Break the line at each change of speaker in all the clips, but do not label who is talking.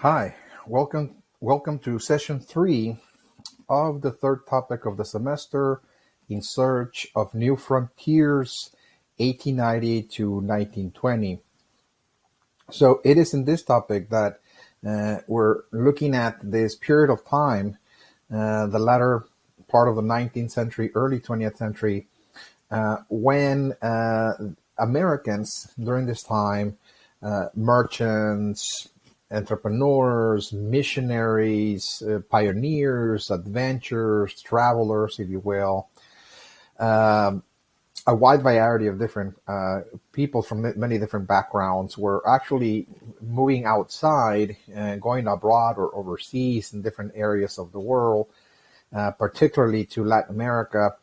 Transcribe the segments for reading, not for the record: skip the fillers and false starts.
Hi, welcome to session three of the third topic of the semester, In Search of New Frontiers, 1890 to 1920. So it is in this topic that we're looking at this period of time, the latter part of the 19th century, early 20th century, when Americans during this time, merchants, entrepreneurs, missionaries, pioneers, adventurers, travelers, if you will, um, a wide variety of different people from many different backgrounds were actually moving outside and going abroad or overseas in different areas of the world, particularly to Latin America.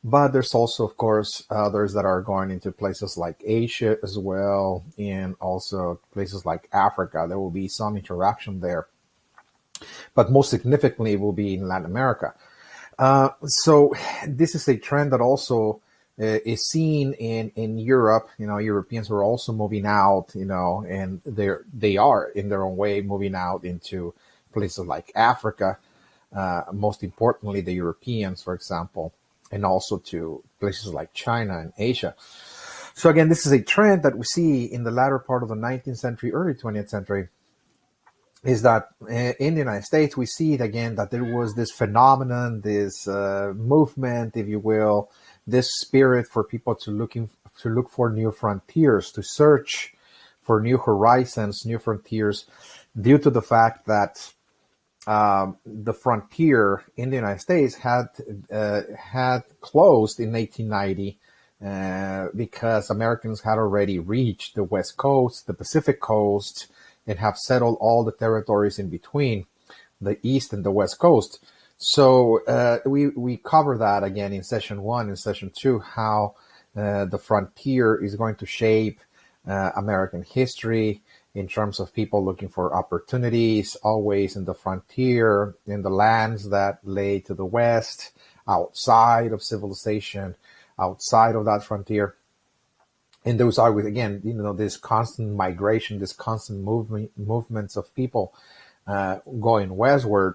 But there's also, of course, others that are going into places like Asia as well, and also places like Africa. There will be some interaction there, but most significantly, it will be in Latin America. So this is a trend that also is seen in Europe. Europeans are also moving out, and they are in their own way moving out into places like Africa. Most importantly, the Europeans, for example, and also to places like China and Asia. So again, this is a trend that we see in the latter part of the 19th century, early 20th century, is that in the United States, we see it again that there was this phenomenon, this movement, if you will, this spirit for people to look for new frontiers, to search for new horizons, new frontiers, due to the fact that the frontier in the United States had closed in 1890 because Americans had already reached the West Coast, the Pacific Coast, and have settled all the territories in between the East and the West Coast. So we cover that again in session one and session two, how the frontier is going to shape American history in terms of people looking for opportunities, always in the frontier, in the lands that lay to the west, outside of civilization, outside of that frontier. And those are, with again, this constant migration, this constant movements of people going westward.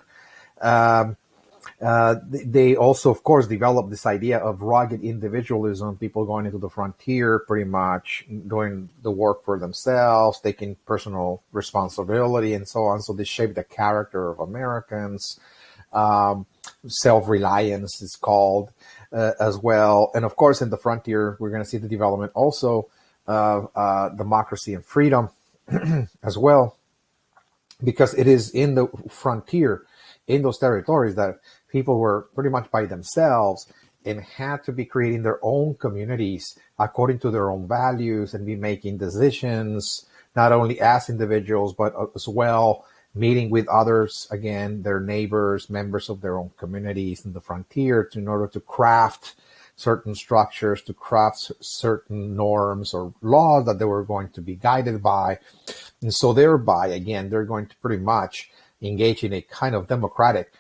They also, of course, developed this idea of rugged individualism, people going into the frontier, pretty much doing the work for themselves, taking personal responsibility, and so on. So this shaped the character of Americans. Self-reliance is called as well. And of course, in the frontier, we're going to see the development also of democracy and freedom as well, because it is in the frontier, in those territories, that people were pretty much by themselves and had to be creating their own communities according to their own values and be making decisions, not only as individuals, but as well meeting with others, again, their neighbors, members of their own communities in the frontier, in order to craft certain structures, to craft certain norms or laws that they were going to be guided by. And so thereby, again, they're going to pretty much engage in a kind of democratic,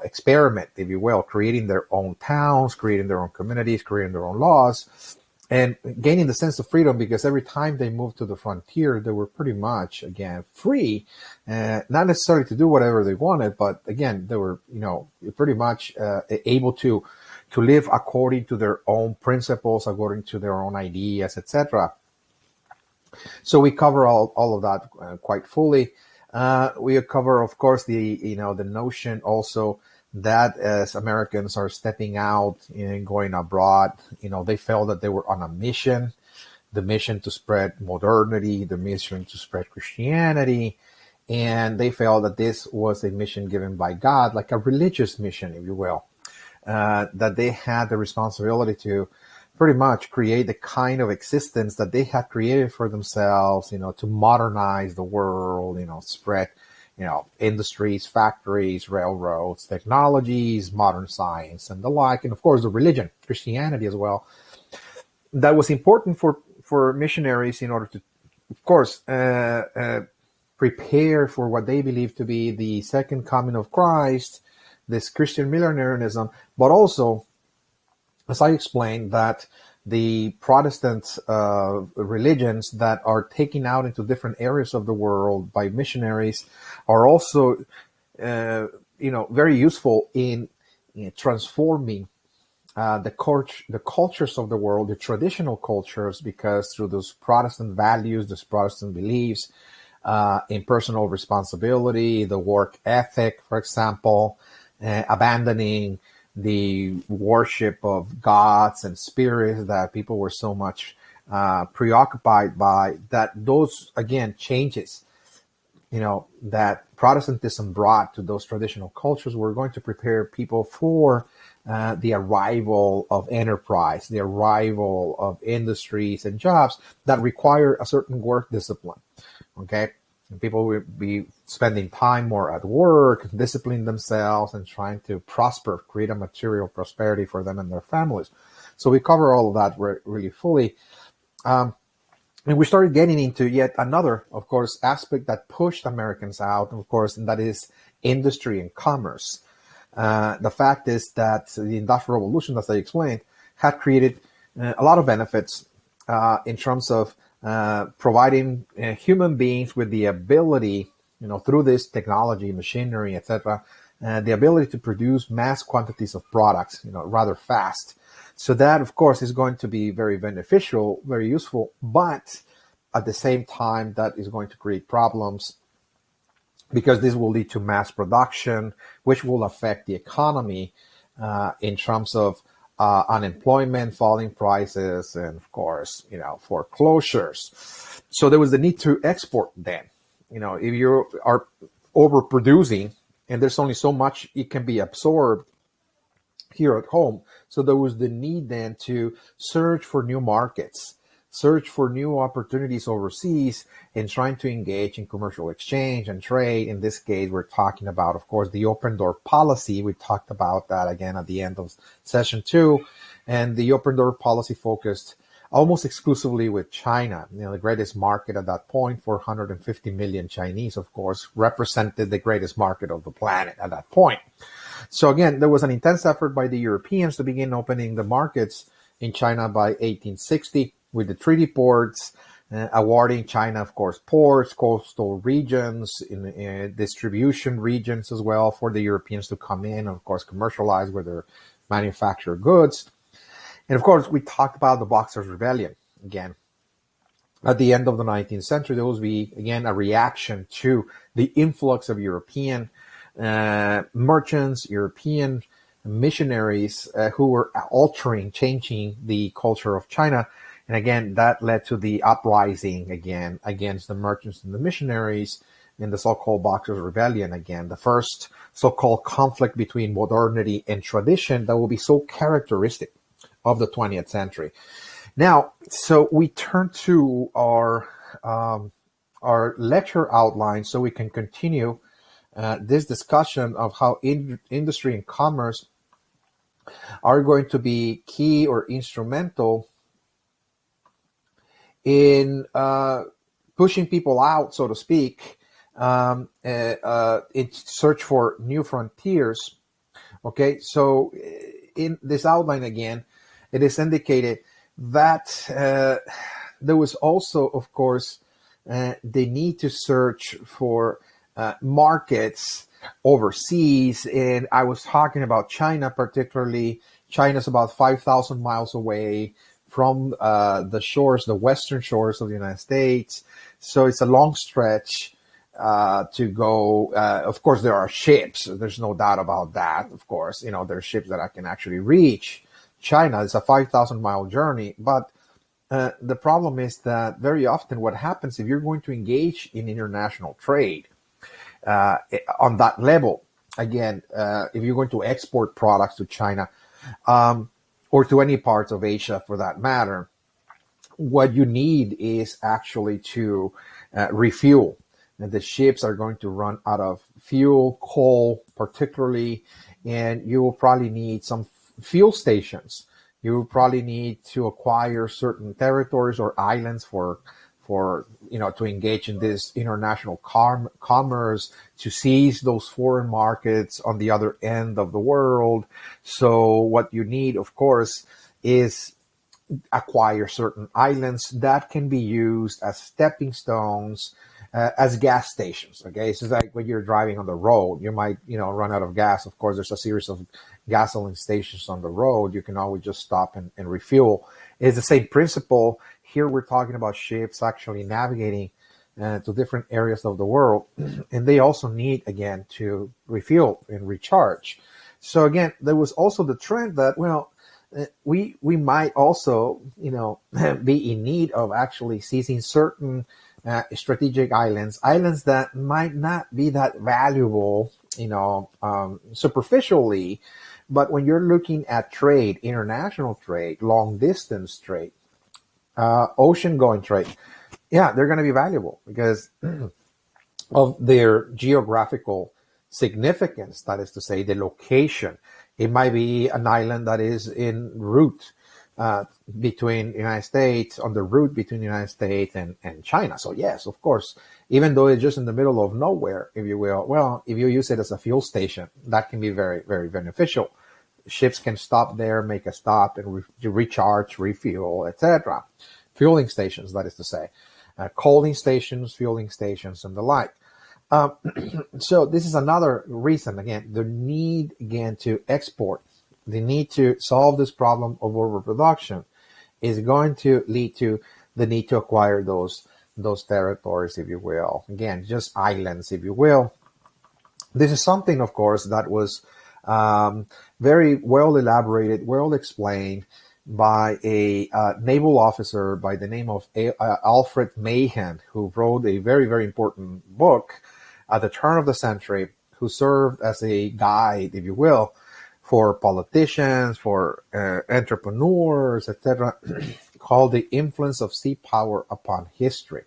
experiment, if you will, creating their own towns, creating their own communities, creating their own laws, and gaining the sense of freedom, because every time they moved to the frontier, they were pretty much, again, free, not necessarily to do whatever they wanted, but again, they were, pretty much able to live according to their own principles, according to their own ideas, etc. So we cover all of that quite fully. We cover, of course, the notion also that as Americans are stepping out and going abroad, they felt that they were on a mission, the mission to spread modernity, the mission to spread Christianity. And they felt that this was a mission given by God, like a religious mission, if you will, that they had the responsibility to pretty much create the kind of existence that they had created for themselves, to modernize the world, spread, industries, factories, railroads, technologies, modern science, and the like. And of course, the religion, Christianity as well. That was important for missionaries in order to, of course, prepare for what they believed to be the second coming of Christ, this Christian millenarianism, but also, as I explained, that the Protestant religions that are taken out into different areas of the world by missionaries are also, very useful in transforming the cultures of the world, the traditional cultures, because through those Protestant values, those Protestant beliefs, in personal responsibility, the work ethic, for example, abandoning the worship of gods and spirits that people were so much preoccupied by, that those, again, changes, that Protestantism brought to those traditional cultures were going to prepare people for the arrival of enterprise, the arrival of industries and jobs that require a certain work discipline. Okay. And people will be spending time more at work, disciplining themselves, and trying to prosper, create a material prosperity for them and their families. So we cover all of that really fully. And we started getting into yet another, of course, aspect that pushed Americans out, of course, and that is industry and commerce. The fact is that the Industrial Revolution, as I explained, had created a lot of benefits in terms of providing human beings with the ability, through this technology, machinery, etc., the ability to produce mass quantities of products, rather fast. So that, of course, is going to be very beneficial, very useful, but at the same time, that is going to create problems because this will lead to mass production, which will affect the economy in terms of unemployment, falling prices, and of course, foreclosures. So there was the need to export then. If you are overproducing and there's only so much it can be absorbed here at home. So there was the need then to search for new markets, search for new opportunities overseas, and trying to engage in commercial exchange and trade. In this case, we're talking about, of course, the open door policy. We talked about that again at the end of session 2. And the open door policy focused almost exclusively with China. The greatest market at that point, 450 million Chinese, of course, represented the greatest market of the planet at that point. So again, there was an intense effort by the Europeans to begin opening the markets in China by 1860 with the treaty ports, awarding China, of course, ports, coastal regions, in distribution regions as well for the Europeans to come in and, of course, commercialize with their manufactured goods. And of course, we talked about the Boxers' Rebellion again. At the end of the 19th century, there will be, again, a reaction to the influx of European merchants, European missionaries who were changing the culture of China. And again, that led to the uprising again against the merchants and the missionaries in the so-called Boxers' Rebellion again, the first so-called conflict between modernity and tradition that will be so characteristic of the 20th century. Now, so we turn to our lecture outline so we can continue this discussion of how industry and commerce are going to be key or instrumental in pushing people out, so to speak, in search for new frontiers. Okay, so in this outline again, it is indicated that there was also, of course, the need to search for markets overseas. And I was talking about China particularly. China's about 5,000 miles away from the shores, the western shores of the United States. So it's a long stretch to go. Of course, there are ships. There's no doubt about that. Of course, there are ships that can actually reach China. It's a 5,000 mile journey. But the problem is that very often what happens if you're going to engage in international trade on that level, again, if you're going to export products to China, or to any parts of Asia for that matter, what you need is actually to refuel. And the ships are going to run out of fuel, coal particularly, and you will probably need some fuel stations. You will probably need to acquire certain territories or islands for to engage in this international commerce, to seize those foreign markets on the other end of the world. So what you need, of course, is acquire certain islands that can be used as stepping stones, as gas stations. Okay, so it's like when you're driving on the road, you might, run out of gas. Of course, there's a series of gasoline stations on the road. You can always just stop and refuel. It's the same principle. Here we're talking about ships actually navigating to different areas of the world, and they also need again to refuel and recharge. So again, there was also the trend that, well, we might also, be in need of actually seizing certain strategic islands that might not be that valuable, superficially, but when you're looking at trade, international trade, long distance trade, ocean going trade, yeah, they're going to be valuable because of their geographical significance. That is to say, the location. It might be an island that is en route between the United States, on the route between the United States and China. So yes, of course, even though it's just in the middle of nowhere, if you will, well, if you use it as a fuel station, that can be very, very beneficial. Ships can stop there, make a stop, and recharge, refuel, etc. Fueling stations, that is to say, coaling stations, fueling stations, and the like. So this is another reason, again, the need again to export, the need to solve this problem of overproduction is going to lead to the need to acquire those territories, if you will. Again, just islands, if you will. This is something, of course, that was very well elaborated, well explained by a naval officer by the name of Alfred Mahan, who wrote a very, very important book at the turn of the century, who served as a guide, if you will, for politicians, for entrepreneurs, etc., called The Influence of Sea Power Upon History.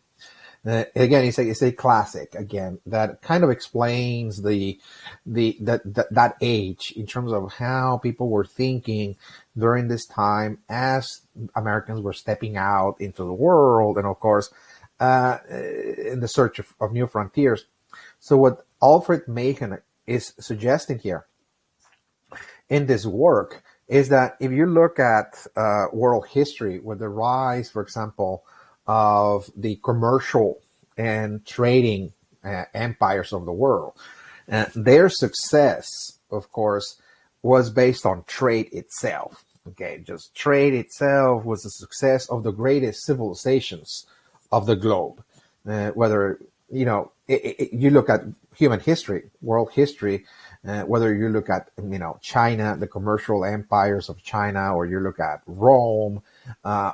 Again, it's a classic, again, that kind of explains that age in terms of how people were thinking during this time as Americans were stepping out into the world and, of course, in the search of new frontiers. So what Alfred Mahan is suggesting here in this work is that if you look at world history with the rise, for example, of the commercial and trading empires of the world, their success, of course, was based on trade itself. Okay, just trade itself was the success of the greatest civilizations of the globe. Whether you look at human history, world history, whether you look at China, the commercial empires of China, or you look at Rome,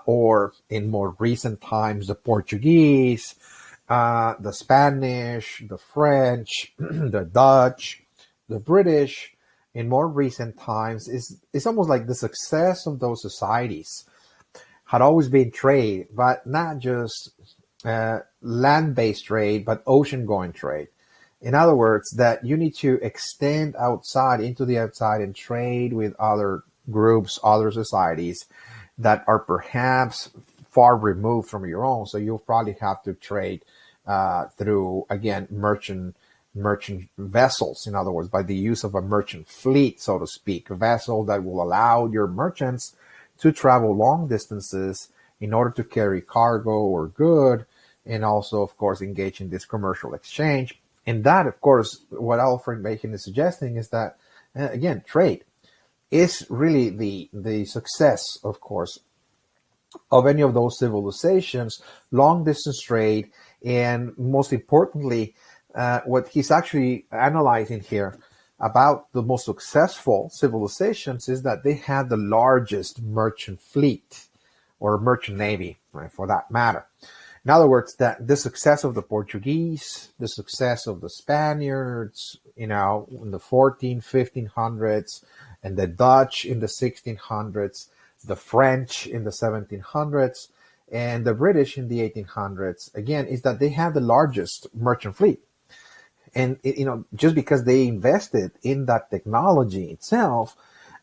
or in more recent times the Portuguese, the Spanish, the French, the Dutch, the British. In more recent times, it's almost like the success of those societies had always been trade, but not just land-based trade, but ocean-going trade. In other words, that you need to extend outside into the outside and trade with other groups, other societies that are perhaps far removed from your own. So you'll probably have to trade through, again, merchant vessels. In other words, by the use of a merchant fleet, so to speak, a vessel that will allow your merchants to travel long distances in order to carry cargo or good, and also, of course, engage in this commercial exchange. And that, of course, what Alfred Mahan is suggesting is that, again, trade is really the success, of course, of any of those civilizations, long distance trade, and most importantly, what he's actually analyzing here about the most successful civilizations is that they had the largest merchant fleet or merchant navy, right, for that matter. In other words, that the success of the Portuguese, the success of the Spaniards, in the 1500s, and the Dutch in the 1600s, the French in the 1700s, and the British in the 1800s, again, is that they had the largest merchant fleet. And, just because they invested in that technology itself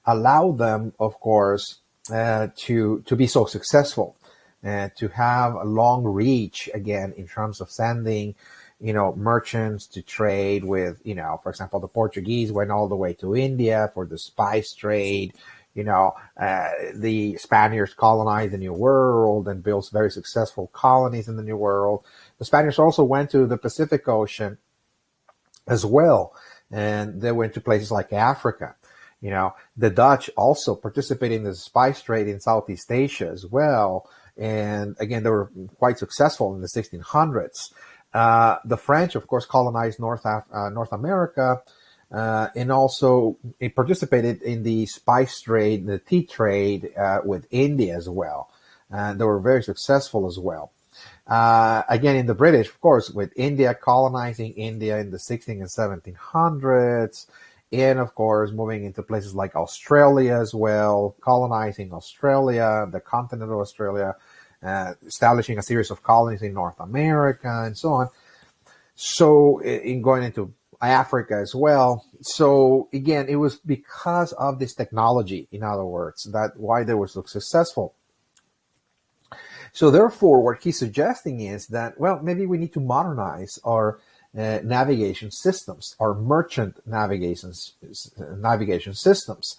allowed them, of course, to be so successful. To have a long reach, again, in terms of sending, merchants to trade with, for example, the Portuguese went all the way to India for the spice trade. The Spaniards colonized the New World and built very successful colonies in the New World. The Spaniards also went to the Pacific Ocean as well, and they went to places like Africa. The Dutch also participated in the spice trade in Southeast Asia as well, and again, they were quite successful in the 1600s. The French, of course, colonized North America, and also it participated in the spice trade, the tea trade with India as well. And they were very successful as well. Again, in the British, of course, with India colonizing India in the 16 and 1700s, and of course, moving into places like Australia as well, colonizing Australia, the continent of Australia, establishing a series of colonies in North America, and so on. So, in going into Africa as well. So, again, it was because of this technology, in other words, that why they were so successful. So therefore, what he's suggesting is that, well, maybe we need to modernize our navigation systems, our merchant navigation systems.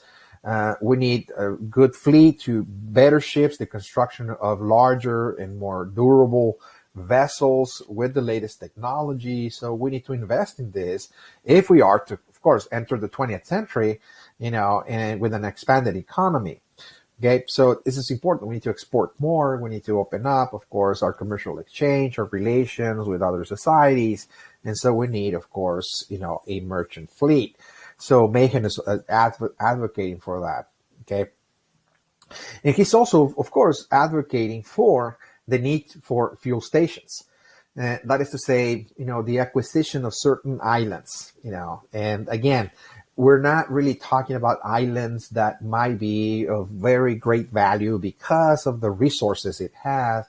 We need a good fleet to better ships, the construction of larger and more durable vessels with the latest technology. So we need to invest in this if we are to, of course, enter the 20th century, and with an expanded economy. Okay, so this is important. We need to export more. We need to open up, of course, our commercial exchange, our relations with other societies. And so we need, of course, a merchant fleet. So Mahan is advocating for that. Okay. And he's also, of course, advocating for the need for fuel stations. That is to say, the acquisition of certain islands, and again, we're not really talking about islands that might be of very great value because of the resources it has,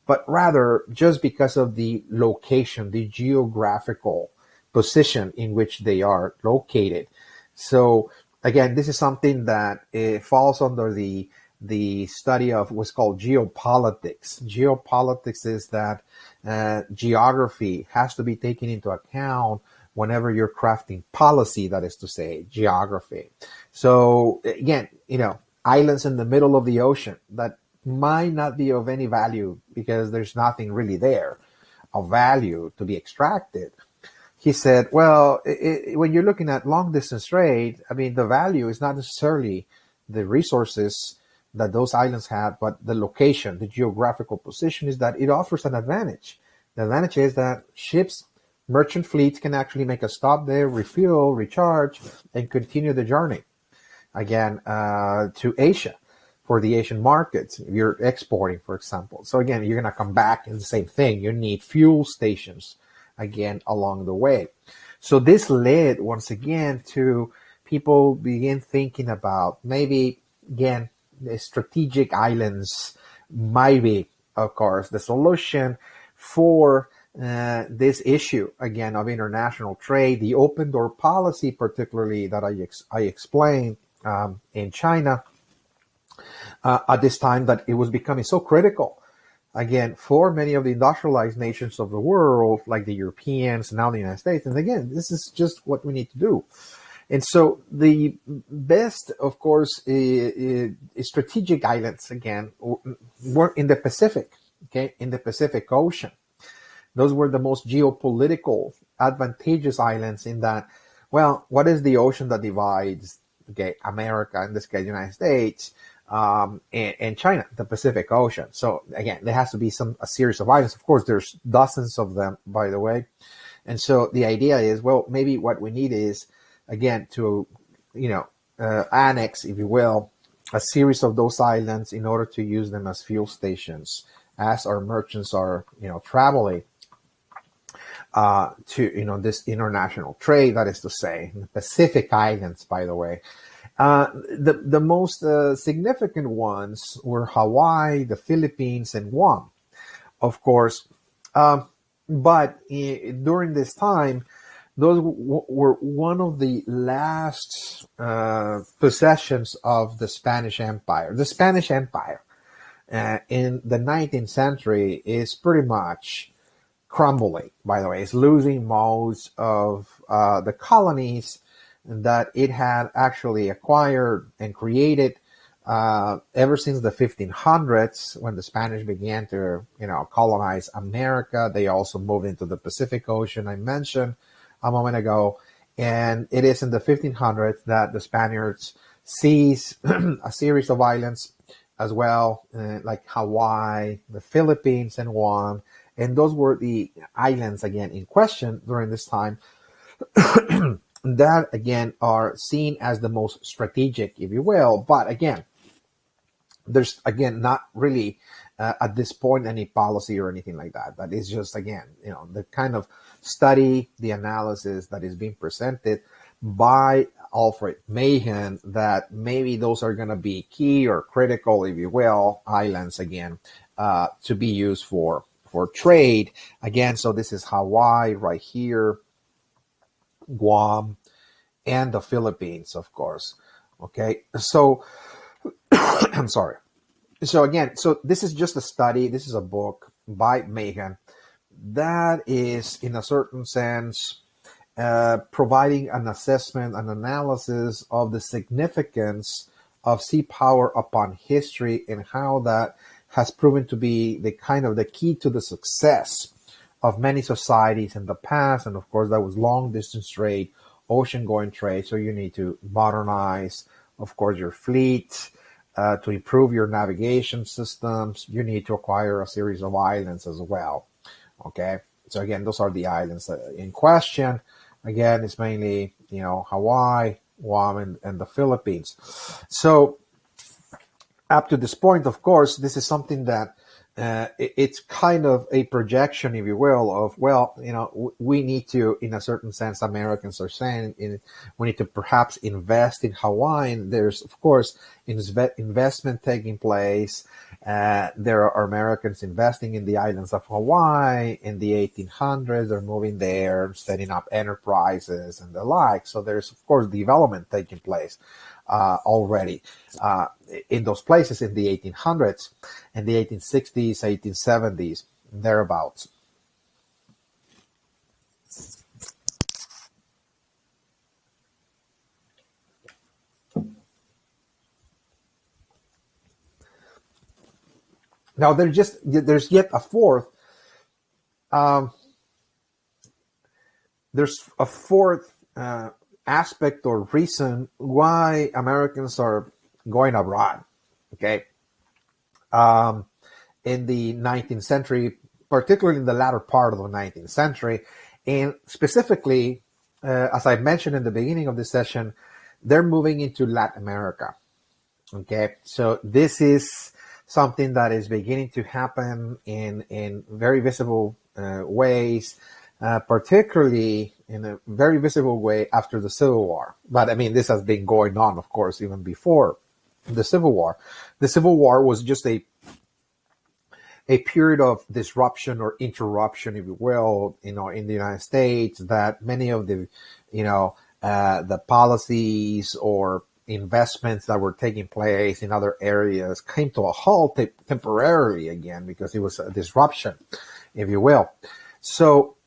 but rather just because of the location, the geographical position in which they are located. So again, this is something that falls under the study of what's called geopolitics. Geopolitics is that geography has to be taken into account whenever you're crafting policy, that is to say, geography. So again, islands in the middle of the ocean that might not be of any value because there's nothing really there of value to be extracted. He said, well, when you're looking at long distance trade, I mean, the value is not necessarily the resources that those islands have, but the location, the geographical position is that it offers an advantage. The advantage is that merchant fleets can actually make a stop there, refuel, recharge, and continue the journey again to Asia for the Asian markets. If you're exporting, for example. So again, you're going to come back in the same thing. You need fuel stations again along the way. So this led once again to people begin thinking about maybe again the strategic islands might be, of course, the solution for this issue again of international trade, the open door policy, particularly that I explained in China at this time, that it was becoming so critical again for many of the industrialized nations of the world, like the Europeans, now the United States. And again, this is just what we need to do. And so the best, of course, strategic islands again were in the Pacific, okay, in the Pacific Ocean. Those were the most geopolitical advantageous islands in that, well, what is the ocean that divides, okay, America, in this case, United States, and China, the Pacific Ocean. So again, there has to be a series of islands. Of course, there's dozens of them, by the way. And so the idea is, well, maybe what we need is, again, to, annex, if you will, a series of those islands in order to use them as fuel stations as our merchants are, traveling to, this international trade, that is to say, the Pacific Islands, by the way. The most significant ones were Hawaii, the Philippines, and Guam, of course. But during this time, those were one of the last possessions of the Spanish Empire. The Spanish Empire in the 19th century is pretty much crumbling, by the way. It's losing most of the colonies that it had actually acquired and created ever since the 1500s, when the Spanish began to, colonize America, they also moved into the Pacific Ocean I mentioned a moment ago. And it is in the 1500s that the Spaniards seize a series of islands as well, like Hawaii, the Philippines, and Guam. And those were the islands, again, in question during this time that, again, are seen as the most strategic, if you will. But again, there's, again, not really at this point any policy or anything like that. That is just, again, the kind of study, the analysis that is being presented by Alfred Mahan, that maybe those are going to be key or critical, if you will, islands, again, to be used for trade. Again, so this is Hawaii right here, Guam, and the Philippines, of course. Okay, so I'm sorry. So again, so this is just a study. This is a book by Mahan that is, in a certain sense, providing an assessment, an analysis of the significance of sea power upon history and how that has proven to be the key to the success of many societies in the past. And of course, that was long distance trade, ocean going trade. So you need to modernize, of course, your fleet, to improve your navigation systems. You need to acquire a series of islands as well. Okay. So again, those are the islands in question. Again, it's mainly, Hawaii, Guam, and the Philippines. So up to this point, of course, this is something that it's kind of a projection, if you will, of, we need to, in a certain sense, Americans are saying, we need to perhaps invest in Hawaii. And there's, of course, investment taking place. There are Americans investing in the islands of Hawaii in the 1800s. They're moving there, setting up enterprises and the like. So there's, of course, development taking place already in those places in the 1800s, in the 1860s, 1870s, thereabouts. Now there's yet a fourth. There's a fourth aspect or reason why Americans are going abroad. Okay, in the 19th century, particularly in the latter part of the 19th century, and specifically, as I mentioned in the beginning of this session, they're moving into Latin America. Okay, so this is something that is beginning to happen in very visible ways, particularly in a very visible way after the Civil War. But I mean, this has been going on, of course, even before the Civil War. The Civil War was just a period of disruption or interruption, if you will, in the United States, that many of the, the policies or investments that were taking place in other areas came to a halt temporarily again, because it was a disruption, if you will. So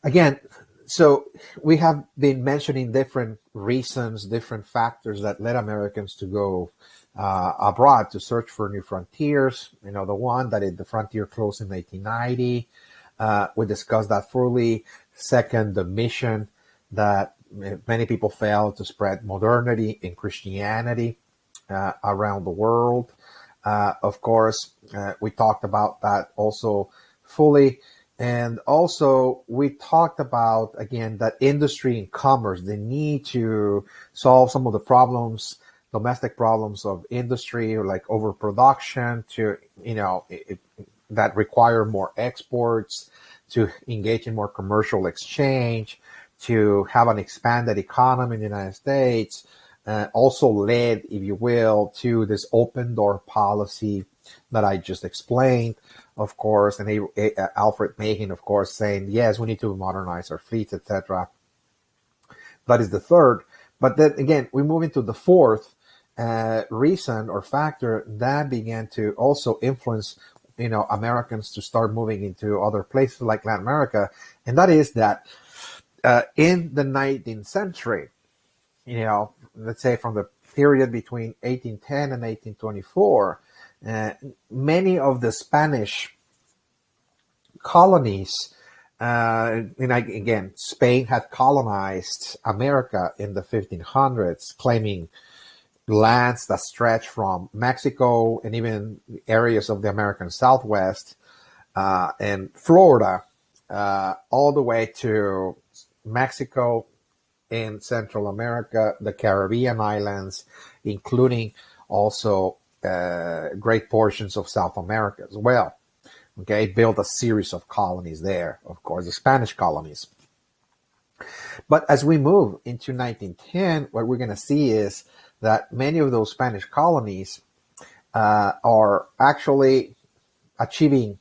again, so we have been mentioning different reasons, different factors that led Americans to go abroad to search for new frontiers. The one that the frontier closed in 1890. We discussed that fully. Second, the mission that many people failed to spread modernity and Christianity around the world. Of course, we talked about that also fully. And also, we talked about, again, that industry and commerce, the need to solve some of the problems, domestic problems of industry, or like overproduction, to, that require more exports, to engage in more commercial exchange, to have an expanded economy in the United States, also led, if you will, to this open door policy that I just explained, of course, and Alfred Mahan, of course, saying, yes, we need to modernize our fleets, etc. That is the third. But then again, we move into the fourth reason or factor that began to also influence, Americans to start moving into other places like Latin America, and that is that in the 19th century, let's say from the period between 1810 and 1824, many of the Spanish colonies, and again, Spain had colonized America in the 1500s, claiming lands that stretch from Mexico and even areas of the American Southwest and Florida, all the way to Mexico in Central America, the Caribbean islands, including also great portions of South America as well. Okay, it built a series of colonies there, of course, the Spanish colonies. But as we move into 1910, what we're going to see is that many of those Spanish colonies are actually achieving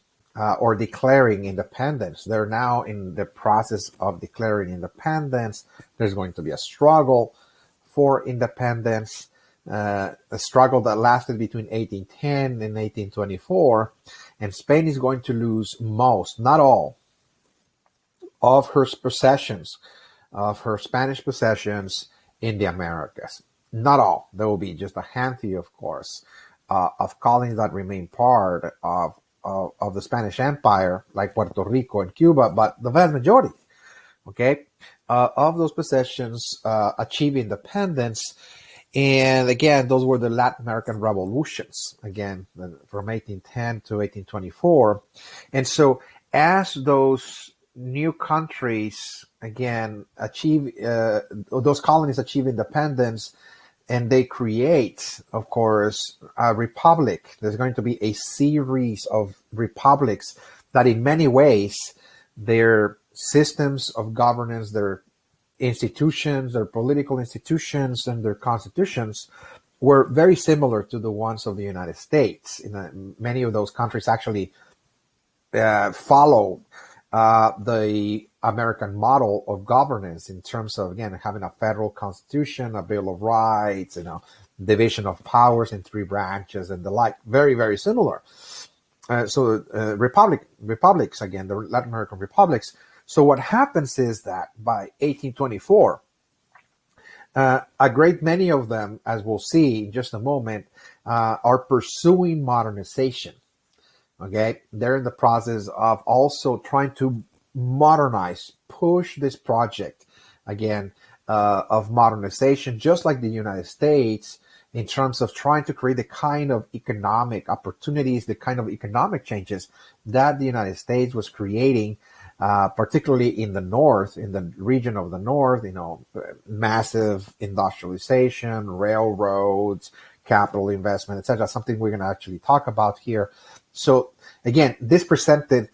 or declaring independence. They're now in the process of declaring independence. There's going to be a struggle for independence, a struggle that lasted between 1810 and 1824. And Spain is going to lose most, not all, of her possessions, of her Spanish possessions in the Americas. Not all. There will be just a handful, of course, of colonies that remain part of the Spanish Empire, like Puerto Rico and Cuba, but the vast majority, okay, of those possessions achieve independence. And again, those were the Latin American revolutions, again, from 1810 to 1824. And so as those new countries, again, achieve, those colonies achieve independence, and they create, of course, a republic. There's going to be a series of republics that in many ways, their systems of governance, their institutions, their political institutions, and their constitutions were very similar to the ones of the United States. Many of those countries actually follow the American model of governance in terms of, again, having a federal constitution, a Bill of Rights, division of powers in 3 branches and the like. Very, very similar. Republics, again, the Latin American republics. So what happens is that by 1824, a great many of them, as we'll see in just a moment, are pursuing modernization. Okay, they're in the process of also trying to modernize, push this project again of modernization, just like the United States, in terms of trying to create the kind of economic opportunities, the kind of economic changes that the United States was creating, particularly in the North, in the region of the North, massive industrialization, railroads, capital investment, etc. Something we're going to actually talk about here. So again, this presented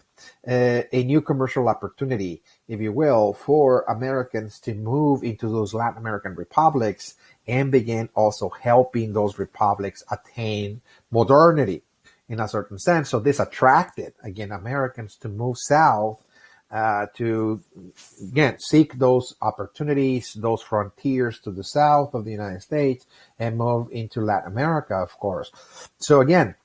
a new commercial opportunity, if you will, for Americans to move into those Latin American republics and begin also helping those republics attain modernity in a certain sense. So this attracted, again, Americans to move south to, again, seek those opportunities, those frontiers to the south of the United States and move into Latin America, of course. So again,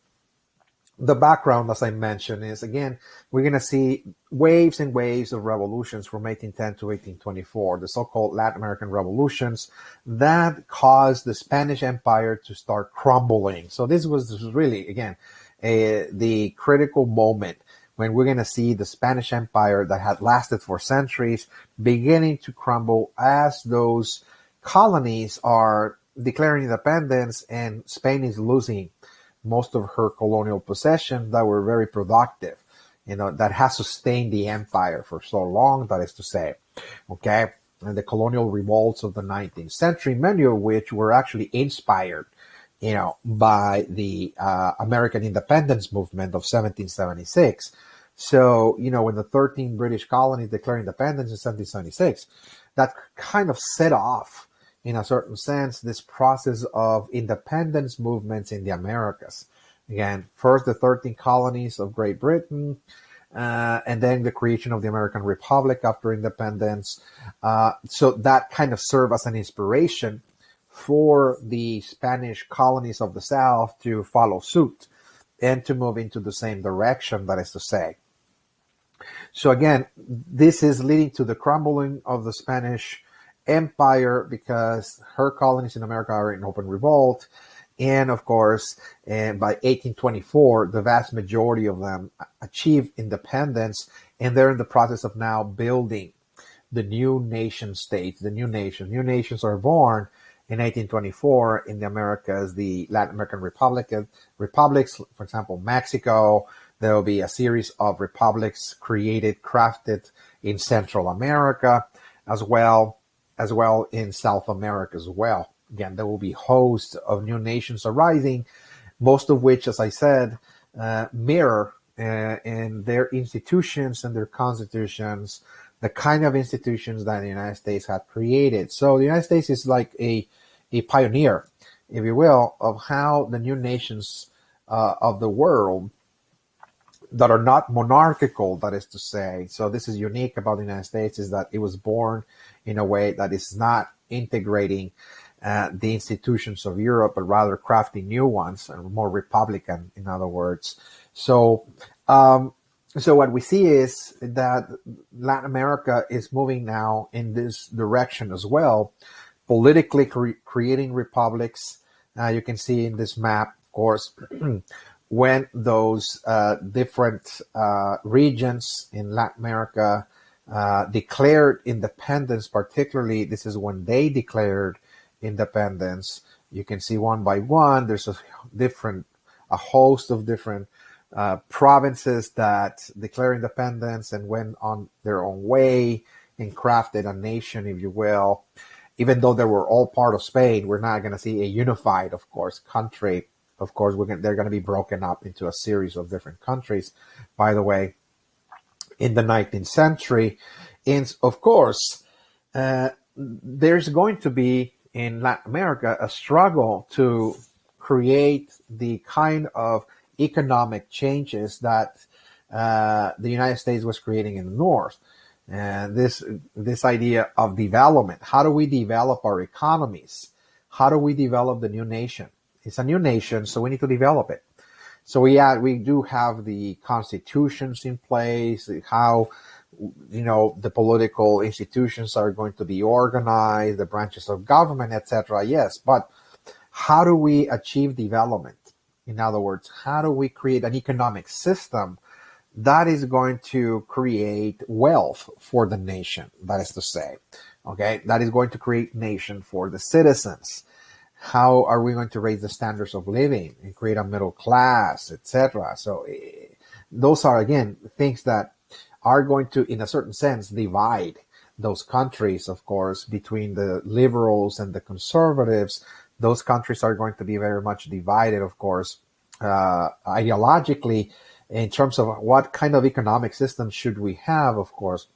the background, as I mentioned, is, again, we're going to see waves and waves of revolutions from 1810 to 1824, the so-called Latin American revolutions that caused the Spanish Empire to start crumbling. So this was really, again, the critical moment when we're going to see the Spanish Empire that had lasted for centuries beginning to crumble as those colonies are declaring independence and Spain is losing most of her colonial possessions that were very productive, that has sustained the empire for so long, that is to say, okay? And the colonial revolts of the 19th century, many of which were actually inspired, by the American independence movement of 1776. So, when the 13 British colonies declared independence in 1776, that kind of set off, in a certain sense, this process of independence movements in the Americas. Again, first the 13 colonies of Great Britain, and then the creation of the American Republic after independence. So that kind of served as an inspiration for the Spanish colonies of the South to follow suit and to move into the same direction, that is to say. So again, this is leading to the crumbling of the Spanish empire because her colonies in America are in open revolt. And of course, by 1824, the vast majority of them achieved independence, and they're in the process of now building the new nation states, the new nations. New nations are born in 1824 in the Americas, the Latin American republics, for example, Mexico. There will be a series of republics created, crafted in Central America, as well in South America as well. Again, there will be hosts of new nations arising, most of which, as I said, mirror in their institutions and their constitutions the kind of institutions that the United States had created. So the United States is like a pioneer, if you will, of how the new nations of the world that are not monarchical, that is to say. So this is unique about the United States, is that it was born in a way that is not integrating the institutions of Europe, but rather crafting new ones, and more republican, in other words. So what we see is that Latin America is moving now in this direction as well, politically creating republics. You can see in this map, of course, when those different regions in Latin America declared independence, particularly this is when they declared independence. You can see one by one, there's a host of different provinces that declare independence and went on their own way and crafted a nation, if you will. Even though they were all part of Spain, we're not going to see a unified, of course, country. Of course, they're going to be broken up into a series of different countries, by the way, in the 19th century. And of course, there's going to be in Latin America a struggle to create the kind of economic changes that the United States was creating in the North. And this idea of development, how do we develop our economies? How do we develop the new nation? It's a new nation, so we need to develop it. So we do have the constitutions in place, how the political institutions are going to be organized, the branches of government, etc. Yes, but how do we achieve development? In other words, how do we create an economic system that is going to create wealth for the nation? That is to say, okay, that is going to create nation for the citizens. How are we going to raise the standards of living and create a middle class, etc.? So those are, again, things that are going to, in a certain sense, divide those countries, of course, between the liberals and the conservatives. Those countries are going to be very much divided, of course, ideologically, in terms of what kind of economic system should we have, of course.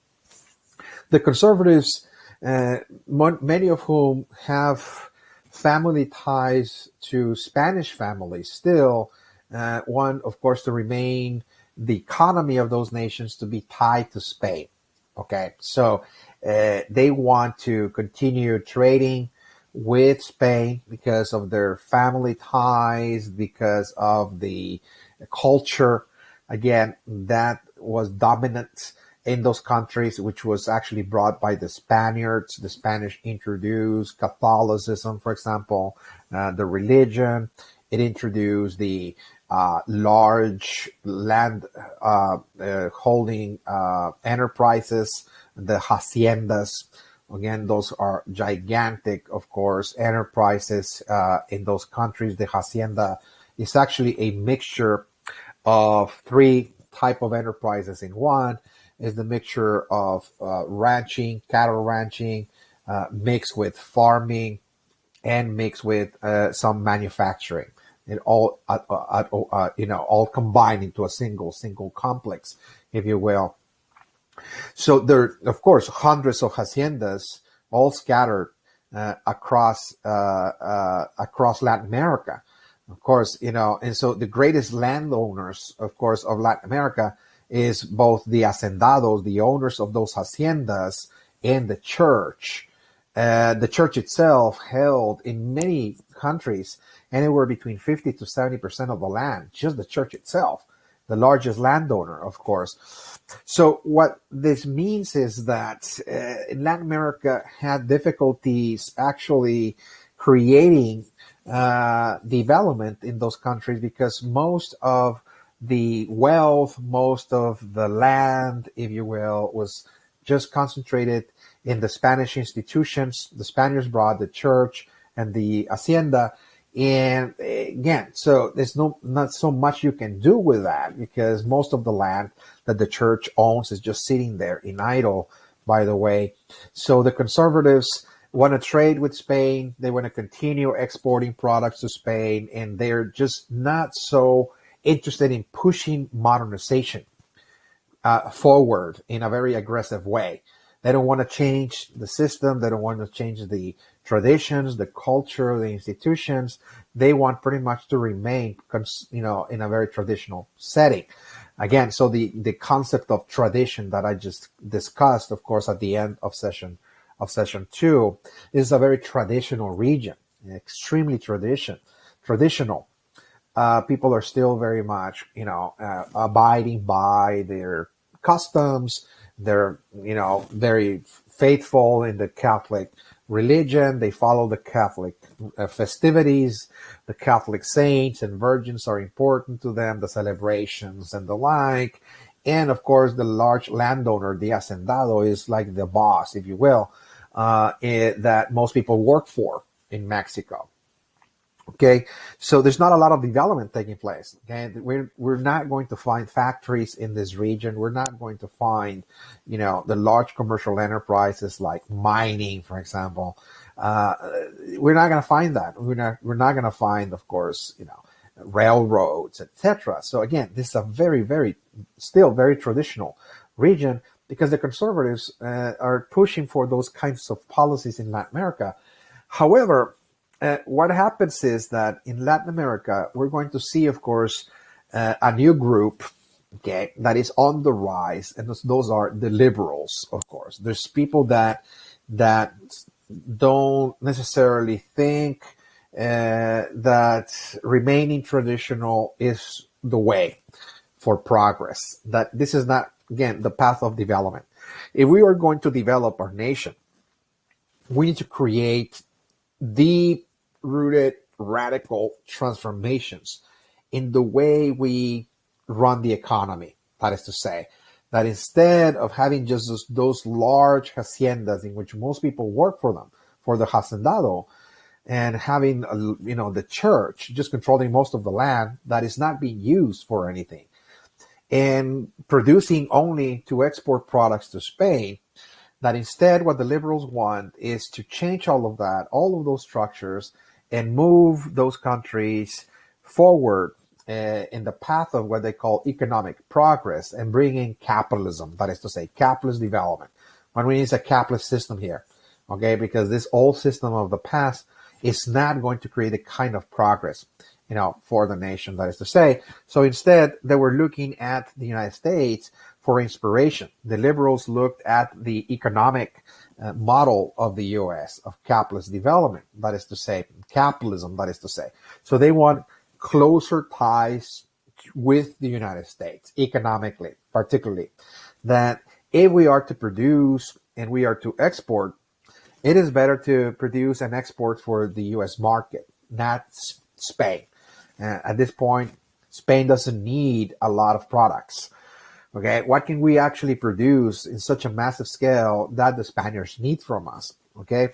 The conservatives, many of whom have family ties to Spanish families, still want, of course, to remain the economy of those nations to be tied to Spain. Okay, so they want to continue trading with Spain because of their family ties, because of the culture, again, that was dominant in those countries, which was actually brought by the Spaniards. The Spanish introduced Catholicism, for example, the religion. It introduced the large land holding enterprises, the haciendas. Again, those are gigantic, of course, enterprises in those countries. The hacienda is actually a mixture of three type of enterprises in one. Is the mixture of ranching, cattle ranching, mixed with farming, and mixed with some manufacturing. It all, all combined into a single complex, if you will. So there, of course, hundreds of haciendas, all scattered across Latin America. Of course, and so the greatest landowners, of course, of Latin America is both the hacendados, the owners of those haciendas, and the church. The church itself held in many countries anywhere between 50 to 70% of the land, just the church itself. the largest landowner, of course. So what this means is that Latin America had difficulties actually creating development in those countries because most of the wealth, most of the land, if you will, was just concentrated in the Spanish institutions. The Spaniards brought the church and the hacienda. And again, so there's not so much you can do with that because most of the land that the church owns is just sitting there in idle, by the way. So the conservatives want to trade with Spain. They want to continue exporting products to Spain, and they're just not so interested in pushing modernization forward in a very aggressive way. They don't want to change the system. They don't want to change the traditions, the culture, the institutions. They want pretty much to remain, in a very traditional setting. Again, so the concept of tradition that I just discussed, of course, at the end of session 2, is a very traditional region, extremely traditional. People are still very much, abiding by their customs. They're, very faithful in the Catholic religion. They follow the Catholic festivities. The Catholic saints and virgins are important to them, the celebrations and the like. And of course, the large landowner, the hacendado, is like the boss, if you will, that most people work for in Mexico. Okay, so there's not a lot of development taking place. Okay, we're not going to find factories in this region. We're not going to find, the large commercial enterprises like mining, for example. We're not going to find that. We're not going to find, of course, railroads, etc. So again, this is a still very traditional region because the conservatives are pushing for those kinds of policies in Latin America. However, what happens is that in Latin America, we're going to see, of course, a new group, okay, that is on the rise, and those are the liberals, of course. There's people that don't necessarily think that remaining traditional is the way for progress, that this is not, again, the path of development. If we are going to develop our nation, we need to create deep-rooted radical transformations in the way we run the economy. That is to say, that instead of having just those large haciendas in which most people work for them, for the hacendado, and having the church just controlling most of the land that is not being used for anything, and producing only to export products to Spain, that instead what the liberals want is to change all of that, all of those structures, and move those countries forward in the path of what they call economic progress and bring in capitalism, that is to say, capitalist development. What we need is a capitalist system here, okay? Because this old system of the past is not going to create the kind of progress, for the nation, that is to say. So instead, they were looking at the United States for inspiration. The liberals looked at the economic model of the U.S. of capitalist development, that is to say, capitalism, that is to say. So they want closer ties with the United States, economically, particularly. That if we are to produce and we are to export, it is better to produce and export for the U.S. market, not Spain. At this point, Spain doesn't need a lot of products. Okay, what can we actually produce in such a massive scale that the Spaniards need from us? Okay,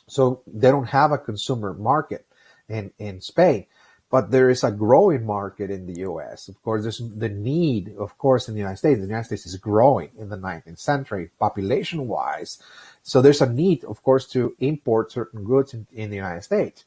so they don't have a consumer market in Spain, but there is a growing market in the U.S. Of course, there's the need, of course, in the United States. The United States is growing in the 19th century, population-wise. So there's a need, of course, to import certain goods in the United States.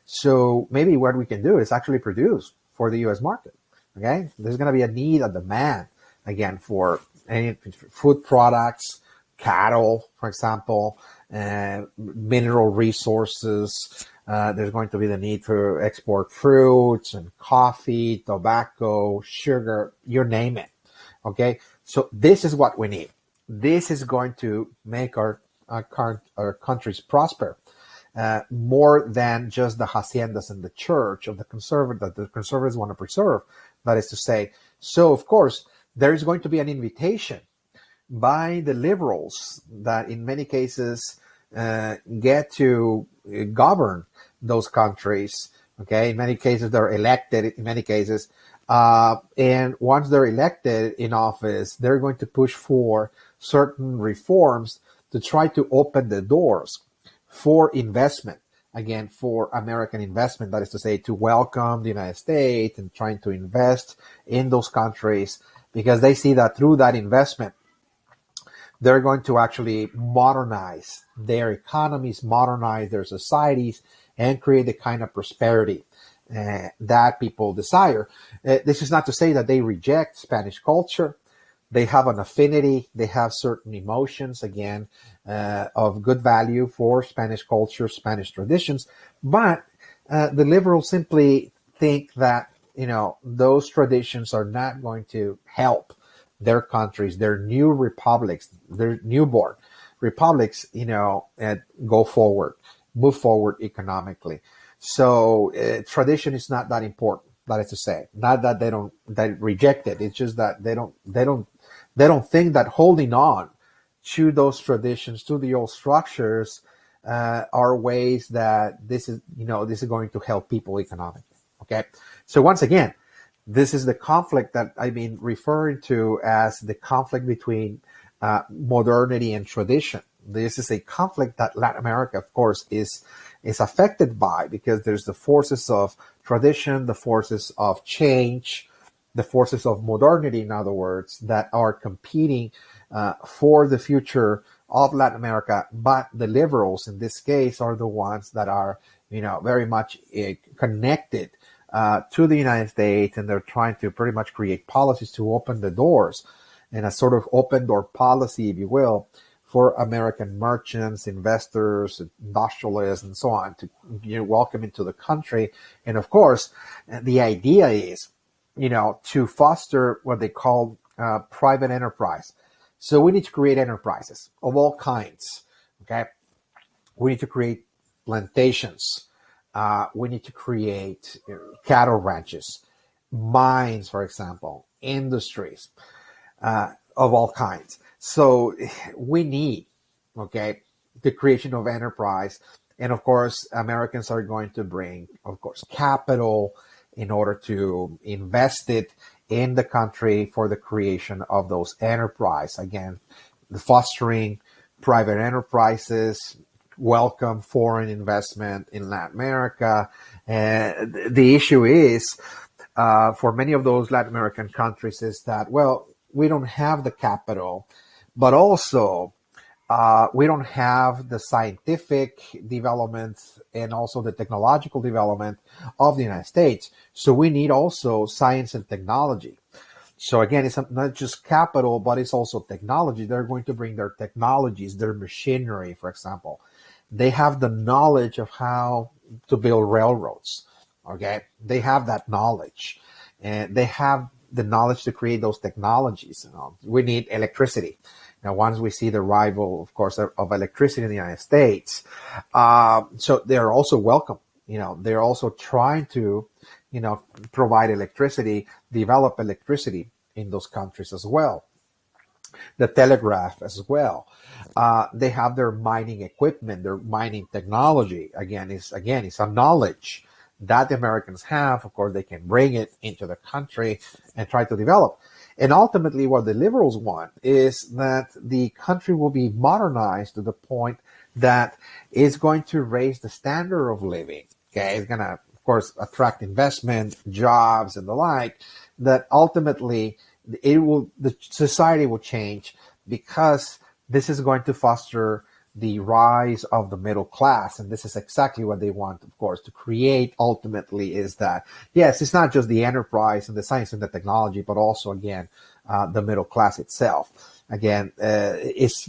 So maybe what we can do is actually produce for the U.S. market. Okay, there's going to be a need, a demand, again, for any food products, cattle, for example, mineral resources. There's going to be the need to export fruits and coffee, tobacco, sugar, you name it. Okay, so this is what we need. This is going to make our countries prosper. More than just the haciendas and the church of the conservatives that the conservatives want to preserve. That is to say, So, of course, there is going to be an invitation by the liberals that in many cases get to govern those countries. Okay, in many cases they're elected. In many cases, and once they're elected in office, they're going to push for certain reforms to try to open the doors for investment. Again, for American investment, that is to say, to welcome the United States and trying to invest in those countries because they see that through that investment, they're going to actually modernize their economies, modernize their societies, and create the kind of prosperity that people desire. This is not to say that they reject Spanish culture. They have an affinity. They have certain emotions, again, of good value for Spanish culture, Spanish traditions. But the liberals simply think that, those traditions are not going to help their countries, their new republics, their newborn republics, go forward, move forward economically. So tradition is not that important. That is to say, not that they reject it. It's just that they don't think that holding on to those traditions, to the old structures, are ways that this is going to help people economically. Okay, so once again, this is the conflict that I've been referring to as the conflict between modernity and tradition. This is a conflict that Latin America, of course, is affected by because there's the forces of tradition, the forces of change, the forces of modernity, in other words, that are competing for the future of Latin America. But the liberals, in this case, are the ones that are, very much connected to the United States, and they're trying to pretty much create policies to open the doors and a sort of open door policy, if you will, for American merchants, investors, industrialists, and so on to welcome into the country. And of course, the idea is, to foster what they call private enterprise. So we need to create enterprises of all kinds. Okay, we need to create plantations. We need to create cattle ranches, mines, for example, industries of all kinds. So we need, okay, the creation of enterprise. And of course, Americans are going to bring, of course, capital in order to invest it in the country for the creation of those enterprise. Again, the fostering private enterprises, welcome foreign investment in Latin America. And the issue is, for many of those Latin American countries is that, well, we don't have the capital, but also we don't have the scientific development and also the technological development of the United States. So we need also science and technology. So again, it's not just capital, but it's also technology. They're going to bring their technologies, their machinery, for example. They have the knowledge of how to build railroads. Okay, they have that knowledge, and they have the knowledge to create those technologies. We need electricity. Now, once we see the arrival, of course, of electricity in the United States, so they're also welcome. They're also trying to, provide electricity, develop electricity in those countries as well. The telegraph as well. They have their mining equipment, their mining technology. It's a knowledge that the Americans have. Of course, they can bring it into the country and try to develop. And ultimately, what the liberals want is that the country will be modernized to the point that it's going to raise the standard of living. Okay, it's going to, of course, attract investment, jobs, and the like. That ultimately, the society will change because this is going to foster the rise of the middle class. And this is exactly what they want, of course, to create ultimately is that, yes, it's not just the enterprise and the science and the technology, but also, again, the middle class itself. Again, it's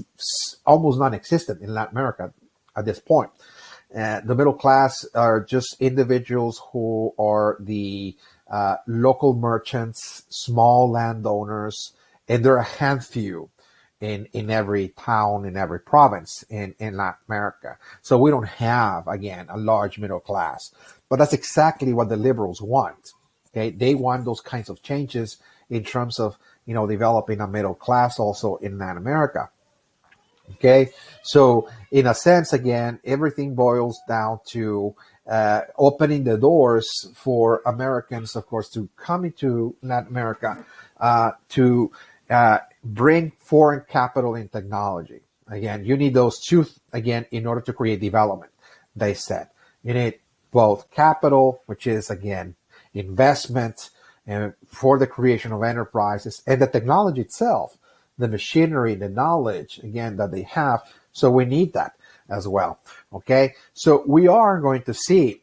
almost non-existent in Latin America at this point. The middle class are just individuals who are the local merchants, small landowners, and they're a handful in every town, in every province in Latin America. So we don't have, again, a large middle class. But that's exactly what the liberals want. Okay, they want those kinds of changes in terms of, developing a middle class also in Latin America. Okay, so in a sense, again, everything boils down to opening the doors for Americans, of course, to come into Latin America to bring foreign capital and technology. Again, you need those two, again, in order to create development, they said. You need both capital, which is, again, investment for the creation of enterprises, and the technology itself, the machinery, the knowledge, again, that they have. So we need that as well. Okay, so we are going to see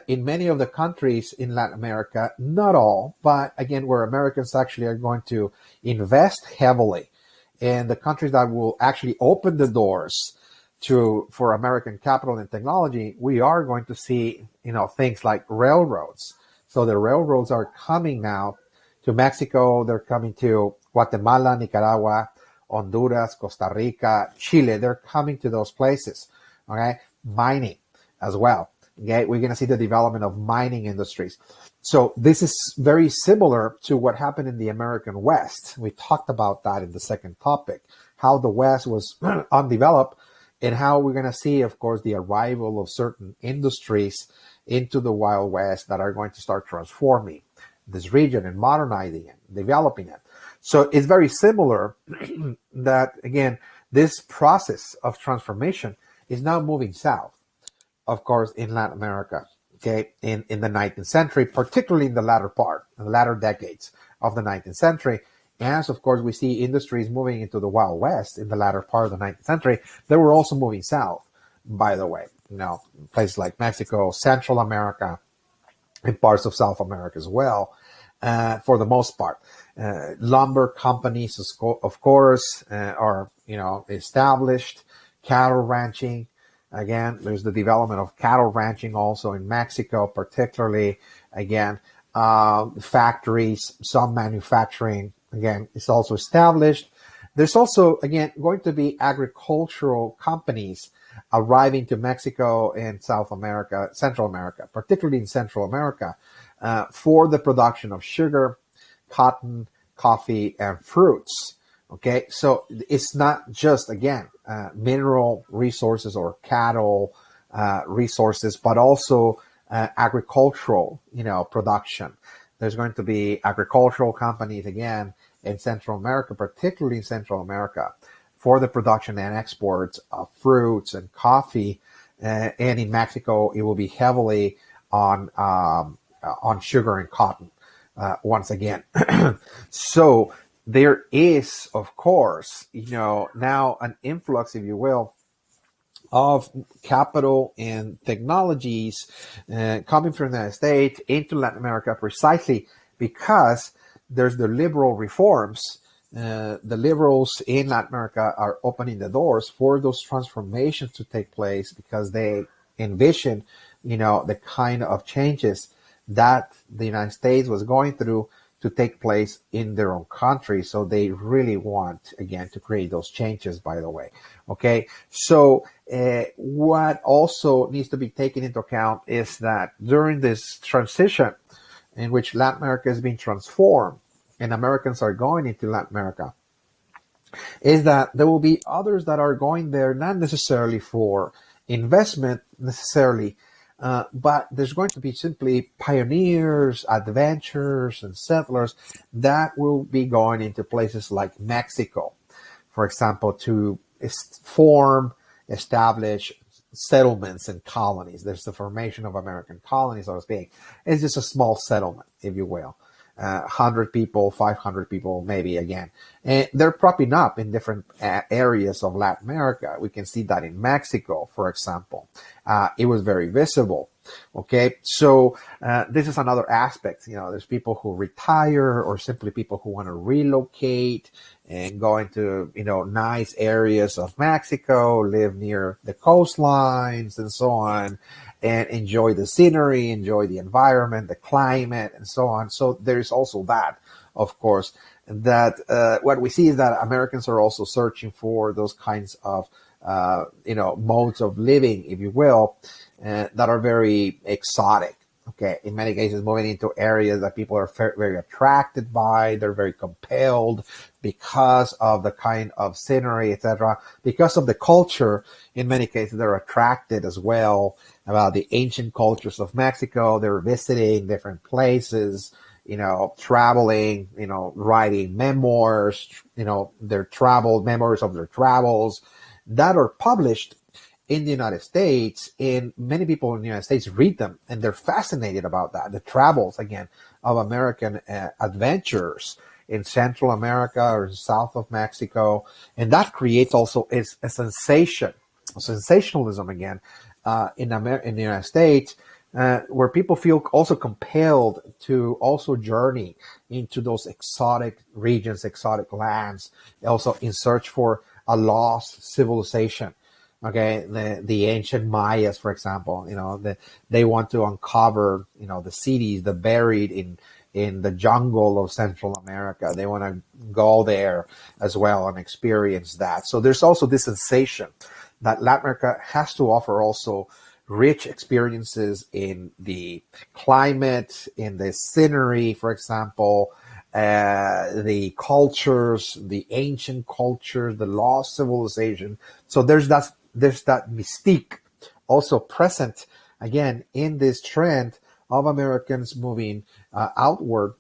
in many of the countries in Latin America, not all, but again, where Americans actually are going to invest heavily, and the countries that will actually open the doors for American capital and technology, we are going to see, things like railroads. So the railroads are coming now to Mexico. They're coming to Guatemala, Nicaragua, Honduras, Costa Rica, Chile. They're coming to those places. Okay, mining as well. Okay, we're going to see the development of mining industries. So this is very similar to what happened in the American West. We talked about that in the second topic, how the West was undeveloped, and how we're going to see, of course, the arrival of certain industries into the Wild West that are going to start transforming this region and modernizing it, developing it. So it's very similar that, again, this process of transformation is now moving south, of course, in Latin America, okay, in the 19th century, particularly in the latter decades of the 19th century. As, of course, we see industries moving into the Wild West in the latter part of the 19th century, they were also moving south, by the way, places like Mexico, Central America, and parts of South America as well, for the most part. Lumber companies, of course, are, established. Cattle ranching, again, there's the development of cattle ranching also in Mexico, particularly, again, factories, some manufacturing, again, is also established. There's also, again, going to be agricultural companies arriving to Mexico and South America, Central America, particularly in Central America, for the production of sugar, cotton, coffee, and fruits. Okay, so it's not just, again, mineral resources or cattle resources, but also agricultural, production. There's going to be agricultural companies, again, in Central America, particularly in Central America, for the production and exports of fruits and coffee. And in Mexico, it will be heavily on sugar and cotton, once again. So there is, of course, now an influx, if you will, of capital and technologies coming from the United States into Latin America, precisely because there's the liberal reforms. The liberals in Latin America are opening the doors for those transformations to take place because they envision, the kind of changes that the United States was going through to take place in their own country. So they really want, again, to create those changes, by the way. Okay. So what also needs to be taken into account is that during this transition in which Latin America is being transformed and Americans are going into Latin America, is that there will be others that are going there, not necessarily for investment necessarily, but there's going to be simply pioneers, adventurers, and settlers that will be going into places like Mexico, for example, to establish settlements and colonies. There's the formation of American colonies, so to speak. It's just a small settlement, if you will. 100 people, 500 people, maybe again. And they're propping up in different areas of Latin America. We can see that in Mexico, for example. It was very visible. Okay, so this is another aspect. There's people who retire or simply people who want to relocate and go into, nice areas of Mexico, live near the coastlines and so on, and enjoy the scenery, enjoy the environment, the climate, and so on. So there's also that, of course, that what we see is that Americans are also searching for those kinds of, modes of living, if you will, that are very exotic. Okay, in many cases, moving into areas that people are very attracted by, they're very compelled because of the kind of scenery, etc. Because of the culture, in many cases, they're attracted as well about the ancient cultures of Mexico. They're visiting different places, traveling, writing memoirs, their travel memoirs of their travels that are published in the United States, and many people in the United States read them, and they're fascinated about that. The travels, again, of American adventurers in Central America or in south of Mexico, and that creates also a sensation, a sensationalism again, in the United States, where people feel also compelled to also journey into those exotic regions, exotic lands, also in search for a lost civilization. Okay, the ancient Mayas, for example, they want to uncover, the cities, the buried in the jungle of Central America. They want to go there as well and experience that. So there's also this sensation that Latin America has to offer also rich experiences in the climate, in the scenery, for example, the cultures, the ancient cultures, the lost civilization. So there's that mystique also present again in this trend of Americans moving outward,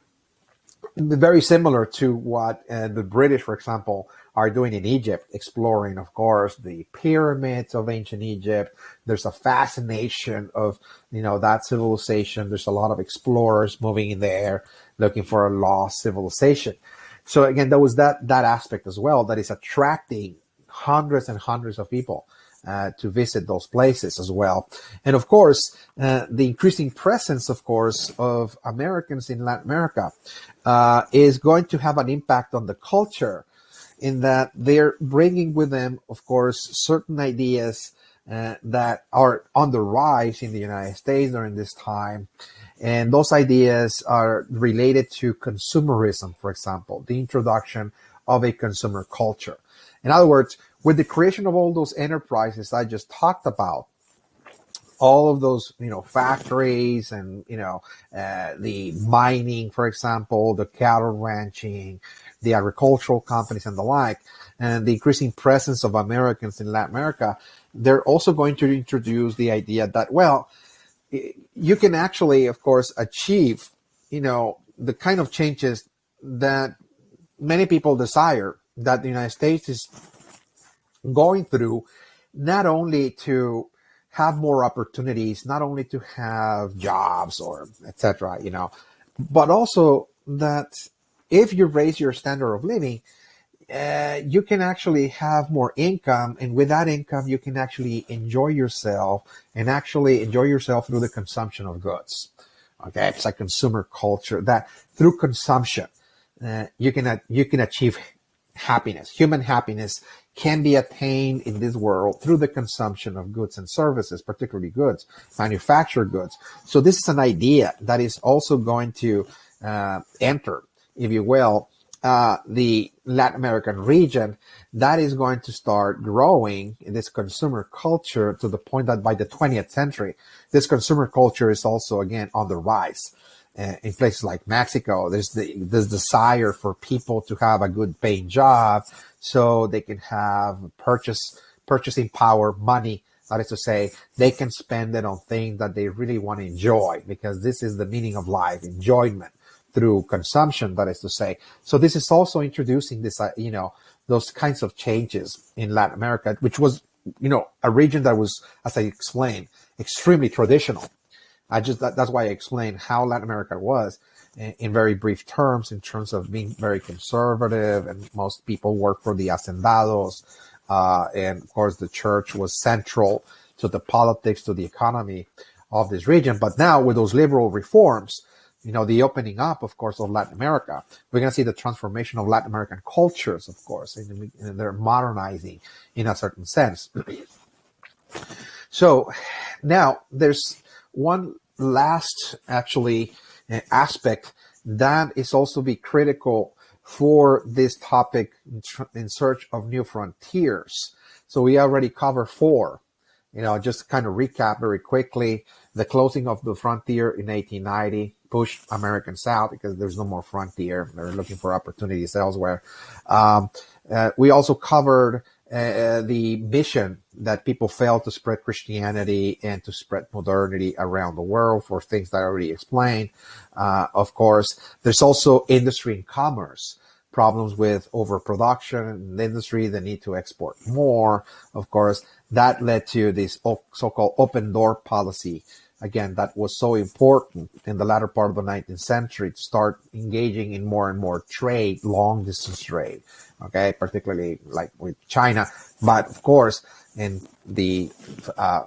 very similar to what the British, for example, are doing in Egypt, exploring, of course, the pyramids of ancient Egypt. There's a fascination of, that civilization. There's a lot of explorers moving in there, looking for a lost civilization. So again, there was that aspect as well that is attracting hundreds and hundreds of people to visit those places as well. And of course, the increasing presence, of course, of Americans in Latin America is going to have an impact on the culture, in that they're bringing with them, of course, certain ideas that are on the rise in the United States during this time. And those ideas are related to consumerism, for example, the introduction of a consumer culture. In other words, with the creation of all those enterprises I just talked about, all of those, factories and, the mining, for example, the cattle ranching, the agricultural companies and the like, and the increasing presence of Americans in Latin America, they're also going to introduce the idea that, well, you can actually, of course, achieve, the kind of changes that many people desire, that the United States is going through, not only to have more opportunities, not only to have jobs or etc., but also that if you raise your standard of living, you can actually have more income, and with that income, you can actually enjoy yourself through the consumption of goods. Okay, it's like consumer culture that through consumption, you can achieve happiness. Human happiness can be attained in this world through the consumption of goods and services, particularly goods, manufactured goods. So this is an idea that is also going to enter, if you will, the Latin American region, that is going to start growing in this consumer culture to the point that by the 20th century, this consumer culture is also, again, on the rise. In places like Mexico, there's this desire for people to have a good paying job so they can have purchasing power, money. That is to say, they can spend it on things that they really want to enjoy, because this is the meaning of life, enjoyment through consumption, that is to say. So this is also introducing this, those kinds of changes in Latin America, which was, a region that was, as I explained, extremely traditional. That's why I explained how Latin America was in very brief terms, in terms of being very conservative, and most people work for the hacendados. And of course, the church was central to the politics, to the economy of this region. But now with those liberal reforms, the opening up, of course, of Latin America, we're going to see the transformation of Latin American cultures, of course, and they're modernizing in a certain sense. So now there's one last, actually, aspect that is also be critical for this topic in search of new frontiers. So we already covered 4. Just kind of recap very quickly. The closing of the frontier in 1890 pushed Americans out because there's no more frontier. They're looking for opportunities elsewhere. We also covered the mission that people failed to spread Christianity and to spread modernity around the world for things that I already explained. Of course, there's also industry and commerce, problems with overproduction in the industry, the need to export more. Of course, that led to this so-called open door policy. Again, that was so important in the latter part of the 19th century to start engaging in more and more trade, long distance trade, okay, particularly like with China. But of course, in the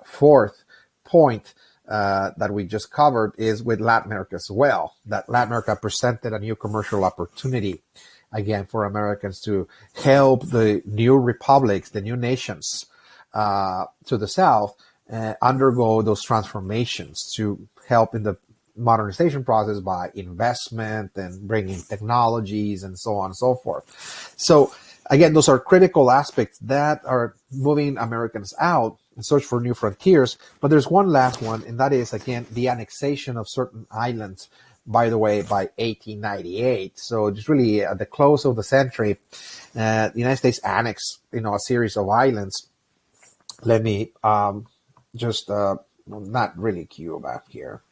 fourth point that we just covered is with Latin America as well, that Latin America presented a new commercial opportunity, again, for Americans to help the new republics, the new nations to the south, undergo those transformations to help in the modernization process by investment and bringing technologies and so on and so forth. So again, those are critical aspects that are moving Americans out in search for new frontiers. But there's one last one, and that is, again, the annexation of certain islands, by the way, by 1898. So just really at the close of the century, the United States annexed, a series of islands. Let me not really Cuba here.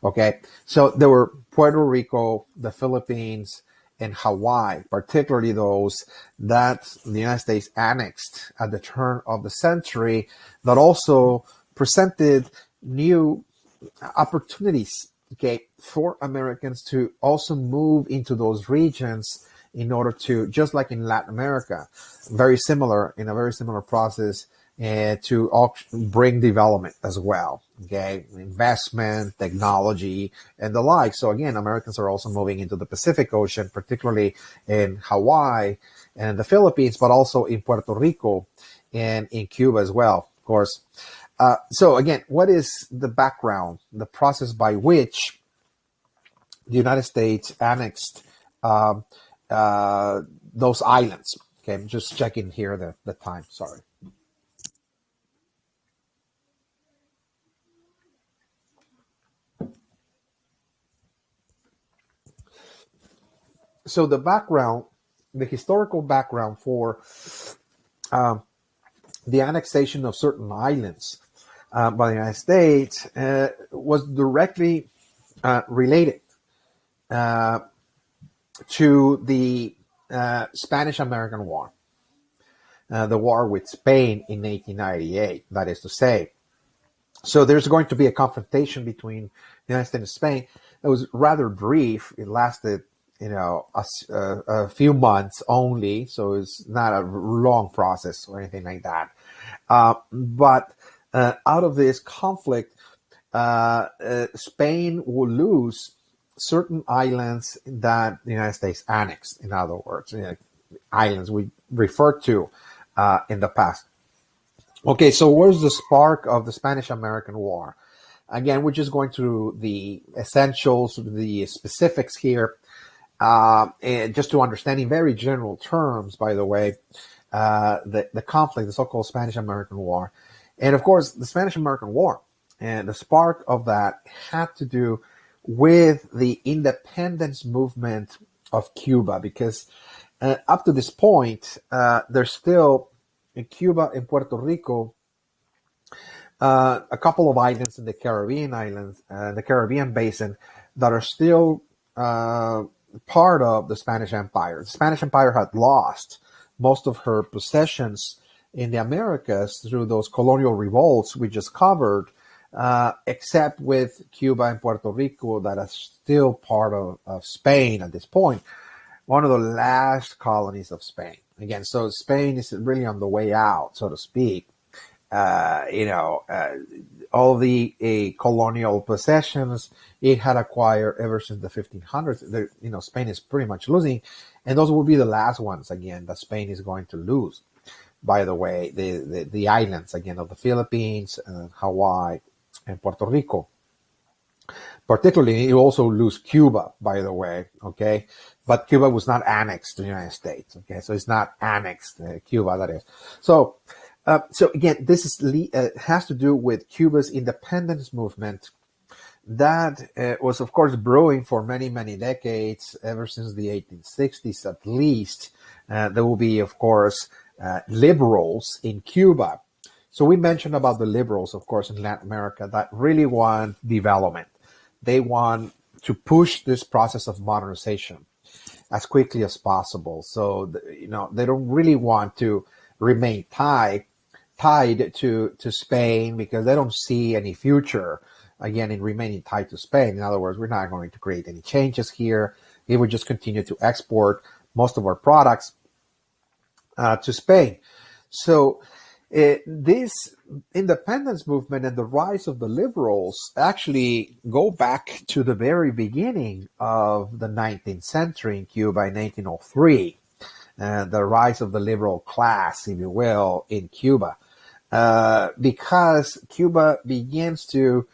Okay, so there were Puerto Rico, the Philippines, and Hawaii, particularly those that the United States annexed at the turn of the century, that also presented new opportunities, okay, for Americans to also move into those regions in order to, just like in Latin America, in a very similar process, to bring development as well, okay, investment, technology, and the like. So again, Americans are also moving into the Pacific Ocean, particularly in Hawaii and the Philippines, but also in Puerto Rico and in Cuba as well, of course. So again, what is the background, the process by which the United States annexed those islands? Okay, I'm just checking here the time, sorry. So the historical background for the annexation of certain islands by the United States was directly related to the Spanish-American War, the war with Spain in 1898, that is to say. So there's going to be a confrontation between the United States and Spain. It was rather brief. It lasted a few months only, so it's not a long process or anything like that. But out of this conflict, Spain will lose certain islands that the United States annexed, in other words, islands we referred to in the past. Okay, so where's the spark of the Spanish-American War? Again, we're just going through the essentials, the specifics here. And just to understand in very general terms, by the way, the conflict, the so-called Spanish-American War. And of course, the Spanish-American War and the spark of that had to do with the independence movement of Cuba, because up to this point, there's still in Cuba and Puerto Rico a couple of islands in the Caribbean basin that are still part of the Spanish Empire. The Spanish Empire had lost most of her possessions in the Americas through those colonial revolts we just covered, except with Cuba and Puerto Rico that are still part of Spain at this point. One of the last colonies of Spain. Again, so Spain is really on the way out, so to speak. All the colonial possessions it had acquired ever since the 1500s. Spain is pretty much losing, and those will be the last ones again that Spain is going to lose. By the way, the islands again of the Philippines, Hawaii, and Puerto Rico. Particularly, you also lose Cuba, by the way. Okay, but Cuba was not annexed to the United States. Okay, so it's not annexed Cuba. That is so. So again, this has to do with Cuba's independence movement that was, of course, brewing for many, many decades, ever since the 1860s at least. There will be, of course, liberals in Cuba. So we mentioned about the liberals, of course, in Latin America that really want development. They want to push this process of modernization as quickly as possible. So, they don't really want to remain tied to Spain, because they don't see any future, again, in remaining tied to Spain. In other words, we're not going to create any changes here. We would just continue to export most of our products to Spain. So this independence movement and the rise of the liberals actually go back to the very beginning of the 19th century in Cuba in 1803. The rise of the liberal class, if you will, in Cuba. Because Cuba begins to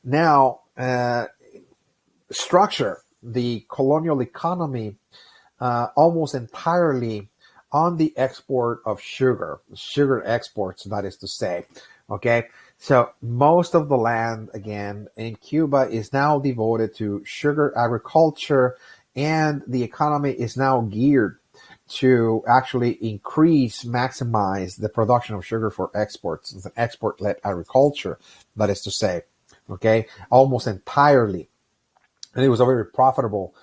now structure the colonial economy almost entirely on the export of sugar exports, that is to say. Okay, so most of the land, again, in Cuba is now devoted to sugar agriculture, and the economy is now geared to actually maximize the production of sugar for exports. It's an export-led agriculture, that is to say, okay, almost entirely. And it was a very profitable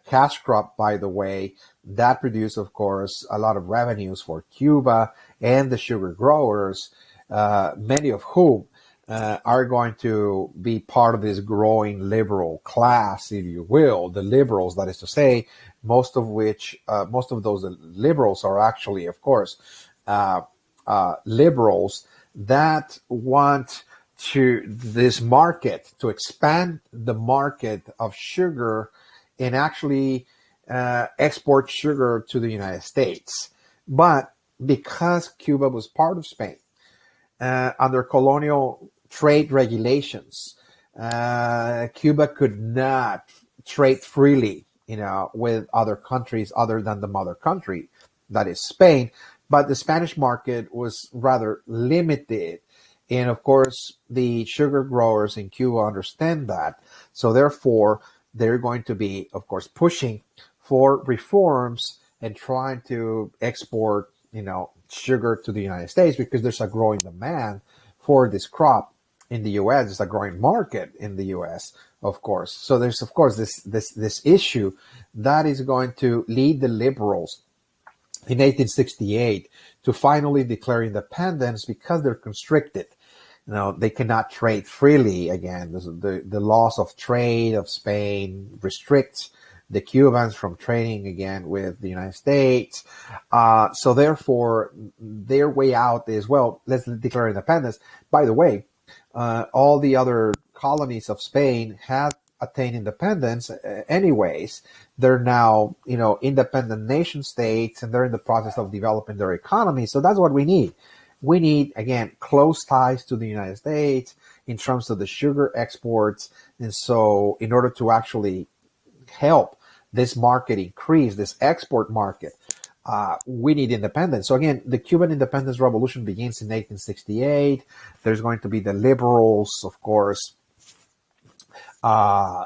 cash crop, by the way, that produced, of course, a lot of revenues for Cuba and the sugar growers, many of whom are going to be part of this growing liberal class, if you will, the liberals, that is to say, most of those liberals are actually, of course, liberals that want this market to expand the market of sugar and actually export sugar to the United States. But because Cuba was part of Spain, under colonial trade regulations, Cuba could not trade freely, with other countries other than the mother country, that is Spain. But the Spanish market was rather limited. And of course, the sugar growers in Cuba understand that. So therefore, they're going to be, of course, pushing for reforms and trying to export, sugar to the United States, because there's a growing demand for this crop in the U.S. There's a growing market in the U.S., of course. So there's, of course, this issue that is going to lead the liberals in 1868 to finally declare independence, because they're constricted. They cannot trade freely again. The laws of trade of Spain restricts the Cubans from trading again with the United States. So therefore, their way out is, well, let's declare independence. By the way, all the other colonies of Spain have attained independence anyways. They're now, independent nation states, and they're in the process of developing their economy. So that's what we need. We need, again, close ties to the United States in terms of the sugar exports. And so in order to actually help this market increase, this export market, we need independence. So again, the Cuban independence revolution begins in 1868. There's going to be the liberals, of course,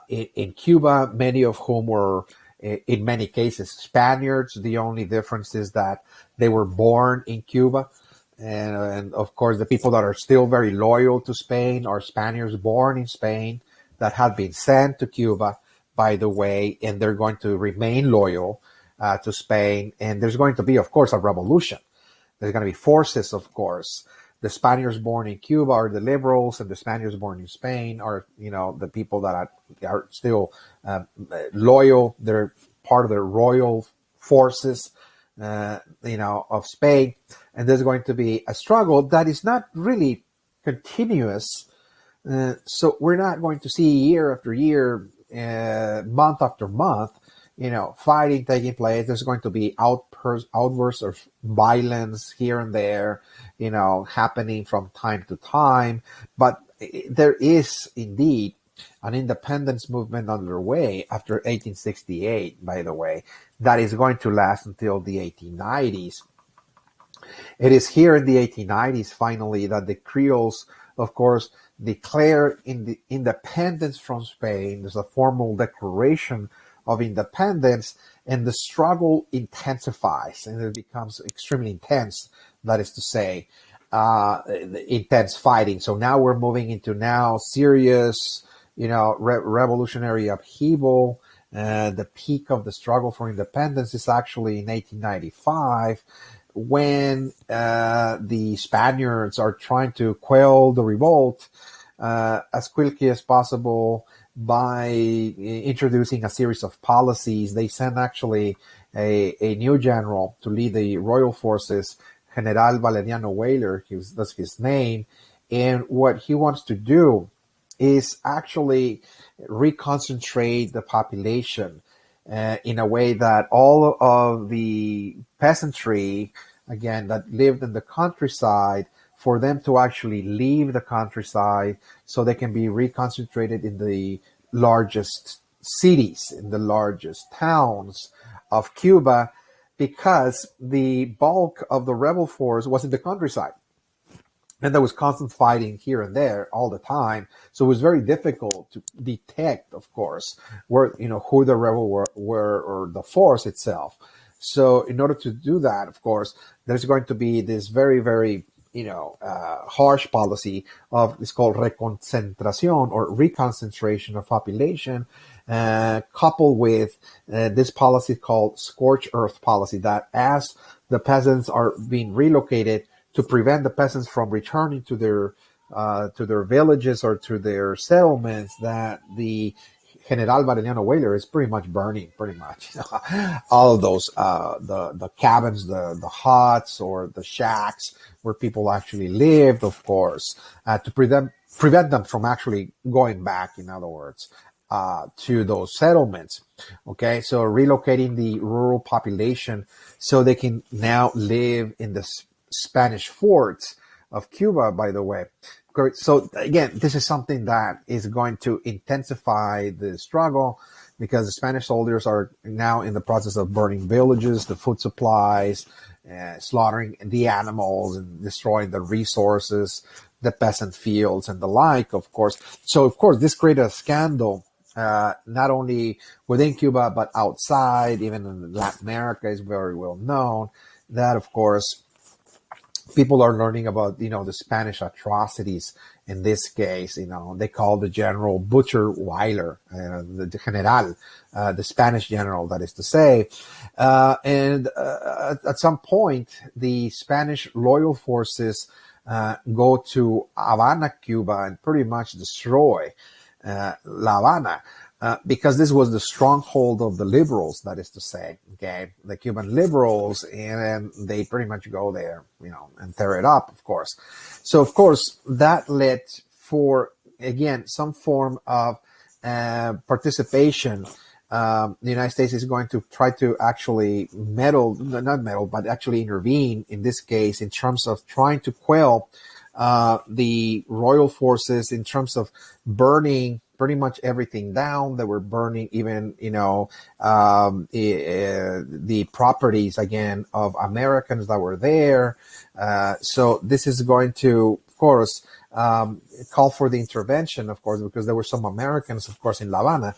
in Cuba, many of whom were, in many cases, Spaniards. The only difference is that they were born in Cuba. And of course, the people that are still very loyal to Spain are Spaniards born in Spain that have been sent to Cuba, by the way, and they're going to remain loyal to Spain. And there's going to be, of course, a revolution. There's going to be forces, of course. The Spaniards born in Cuba are the liberals, and the Spaniards born in Spain are, the people that are still loyal. They're part of the royal forces, of Spain. And there's going to be a struggle that is not really continuous. So we're not going to see year after year, month after month, fighting taking place. There's going to be outbursts of violence here and there, happening from time to time. But there is indeed an independence movement underway after 1868, by the way, that is going to last until the 1890s. It is here in the 1890s, finally, that the Creoles, of course, declare independence from Spain. There's a formal declaration of independence, and the struggle intensifies and it becomes extremely intense. That is to say, intense fighting. So now we're moving into now serious, revolutionary upheaval. The peak of the struggle for independence is actually in 1895 when the Spaniards are trying to quell the revolt as quickly as possible by introducing a series of policies. They send actually a new general to lead the royal forces, General Valeriano Weyler, that's his name. And what he wants to do is actually reconcentrate the population in a way that all of the peasantry, again, that lived in the countryside, for them to actually leave the countryside so they can be reconcentrated in the largest cities, in the largest towns of Cuba, because the bulk of the rebel force was in the countryside. And there was constant fighting here and there all the time. So it was very difficult to detect, of course, where, who the rebel were or the force itself. So in order to do that, of course, there's going to be this very, very, harsh policy of, it's called reconcentración or reconcentration of population, coupled with this policy called scorched earth policy, that as the peasants are being relocated, to prevent the peasants from returning to their villages or to their settlements, that the General Valeriano Weyler is pretty much burning, all of those the cabins, the huts or the shacks where people actually lived, of course, to prevent them from actually going back. In other words, to those settlements. Okay, so relocating the rural population so they can now live in the Spanish forts of Cuba, by the way. So again, this is something that is going to intensify the struggle because the Spanish soldiers are now in the process of burning villages, the food supplies, slaughtering the animals and destroying the resources, the peasant fields and the like, of course. So, of course, this created a scandal, not only within Cuba, but outside, even in Latin America is very well known, that, of course, people are learning about, the Spanish atrocities. In this case, they call the general Butcher Weyler, the general, the Spanish general, that is to say. And at some point, the Spanish loyal forces go to Havana, Cuba, and pretty much destroy La Habana. Because this was the stronghold of the liberals, that is to say, okay, the Cuban liberals, and they pretty much go there, and tear it up, of course. So, of course, that led for, again, some form of participation. The United States is going to try to actually but actually intervene in this case in terms of trying to quell the royal forces, in terms of burning pretty much everything down. They were burning even, the properties, again, of Americans that were there. So this is going to, of course, call for the intervention, of course, because there were some Americans, of course, in La Habana.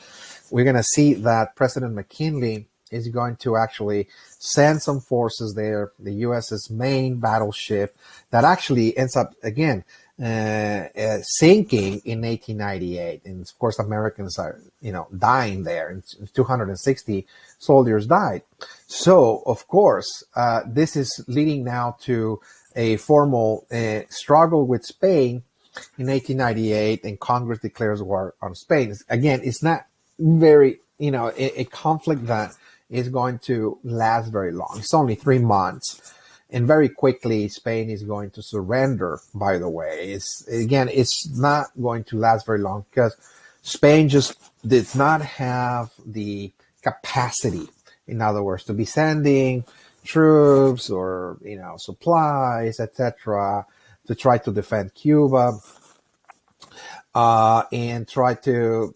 We're going to see that President McKinley is going to actually send some forces there, the U.S.'s main battleship, that actually ends up, again, sinking in 1898. And of course, Americans are, dying there, and 260 soldiers died. So, of course, this is leading now to a formal struggle with Spain in 1898, and Congress declares war on Spain. Again, it's not very, a conflict that is going to last very long. It's only 3 months. And very quickly, Spain is going to surrender, by the way. It's not going to last very long because Spain just did not have the capacity, in other words, to be sending troops or, supplies, etc., to try to defend Cuba. and try to,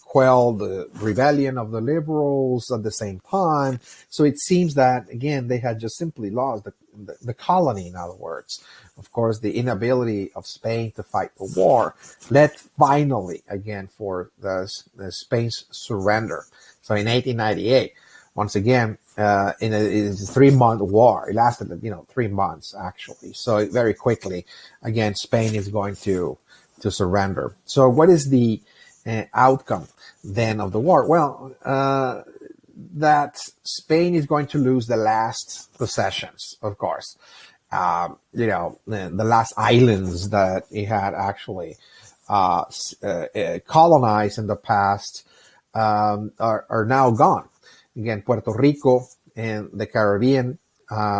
quell the rebellion of the liberals at the same time. So it seems that, again, they had just simply lost the colony, in other words. Of course, the inability of Spain to fight the war led finally, again, for the Spain's surrender. So in 1898, once again, in a 3-month war, it lasted, 3 months actually. So very quickly, again, Spain is going to surrender. So what is the outcome then of the war? Well, that Spain is going to lose the last possessions, of course. The last islands that it had actually colonized in the past are now gone. Again, Puerto Rico and the Caribbean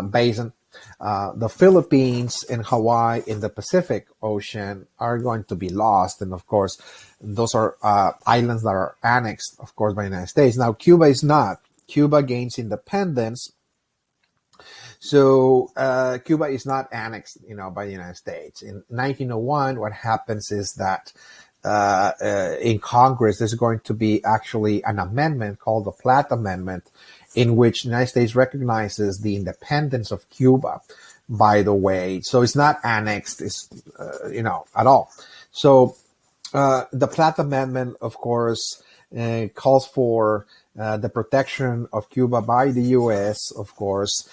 basin, the Philippines and Hawaii in the Pacific Ocean are going to be lost. And of course, those are islands that are annexed, of course, by the United States. Now, Cuba is not. Cuba gains independence. So Cuba is not annexed, by the United States. In 1901, what happens is that in Congress, there's going to be actually an amendment called the Platt Amendment, in which the United States recognizes the independence of Cuba, by the way. So it's not annexed, at all. So the Platt Amendment, of course, calls for the protection of Cuba by the U.S., of course.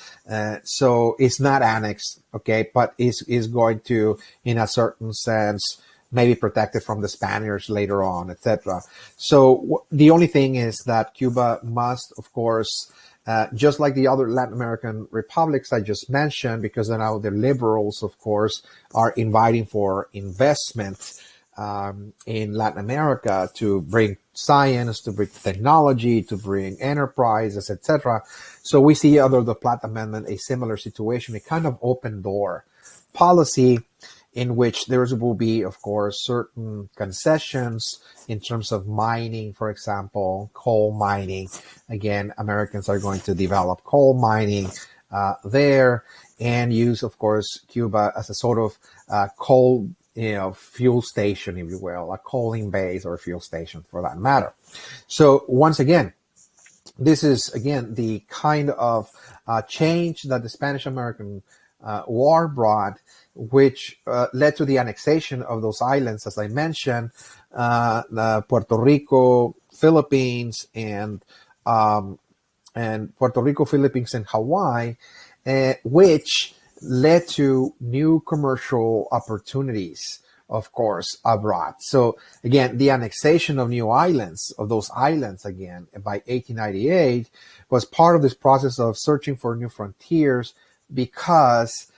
So it's not annexed, okay, but is going to, in a certain sense, maybe protected from the Spaniards later on, etc. So the only thing is that Cuba must, of course, just like the other Latin American republics I just mentioned, because now the liberals, of course, are inviting for investment in Latin America to bring science, to bring technology, to bring enterprises, etc. So we see under the Platt Amendment a similar situation, a kind of open door policy in which there will be, of course, certain concessions in terms of mining, for example, coal mining. Again, Americans are going to develop coal mining there and use, of course, Cuba as a sort of coal fuel station, if you will, a coaling base or fuel station for that matter. So once again, this is, again, the kind of change that the Spanish-American War brought, which led to the annexation of those islands, as I mentioned, Puerto Rico, Philippines, and Puerto Rico, Philippines, and Hawaii, which led to new commercial opportunities, of course, abroad. So again, the annexation of new islands, of those islands, again, by 1898, was part of this process of searching for new frontiers, because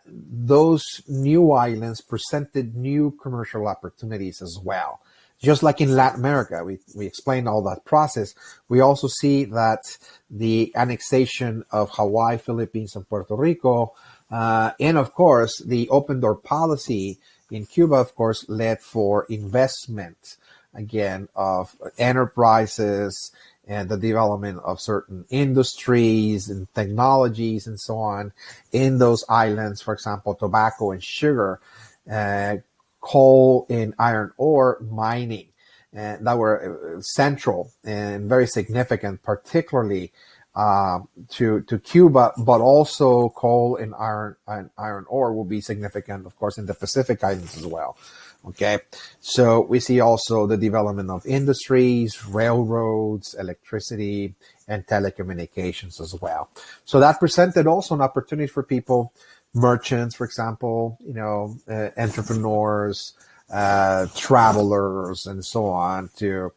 those new islands presented new commercial opportunities as well. Just like in Latin America, we explained all that process. We also see that the annexation of Hawaii, Philippines, and Puerto Rico, and of course, the open door policy in Cuba, of course, led for investment, again, of enterprises and the development of certain industries and technologies and so on in those islands. For example, tobacco and sugar, coal and iron ore mining, that were central and very significant, particularly to Cuba, but also coal and iron ore will be significant, of course, in the Pacific Islands as well. Okay, so we see also the development of industries, railroads, electricity, and telecommunications as well. So that presented also an opportunity for people, merchants, for example, entrepreneurs, travelers, and so on, to,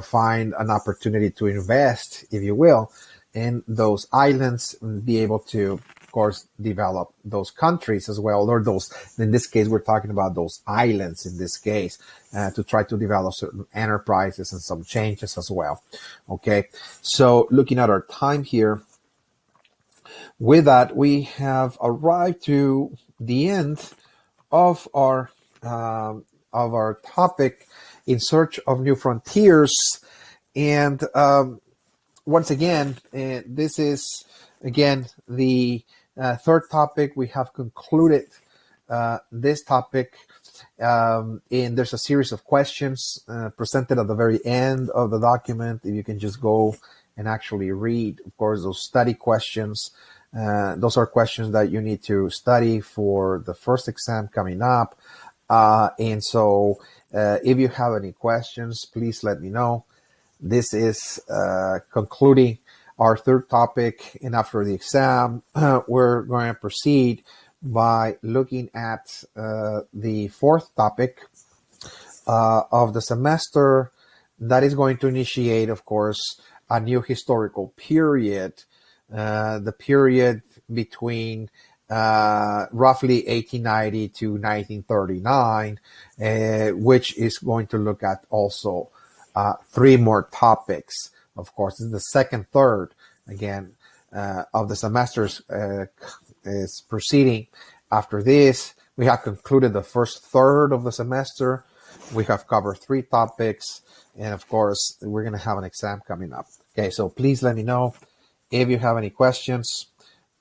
find an opportunity to invest, if you will, in those islands and be able to, of course, develop those countries as well, or those, in this case, we're talking about those islands in this case, to try to develop certain enterprises and some changes as well. Okay, so looking at our time here, with that, we have arrived to the end of our topic, In Search of New Frontiers. And once again, this is, again, the third topic. We have concluded this topic. And there's a series of questions presented at the very end of the document. If you can just go and actually read, of course, those study questions. Those are questions that you need to study for the first exam coming up. And so if you have any questions, please let me know. This is concluding our third topic. And after the exam, we're going to proceed by looking at the fourth topic of the semester that is going to initiate, of course, a new historical period, the period between roughly 1890 to 1939, which is going to look at also three more topics. Of course, this is the second third, again, of the semesters is proceeding. After this, we have concluded the first third of the semester. We have covered three topics, and of course, we're going to have an exam coming up. Okay, so please let me know if you have any questions,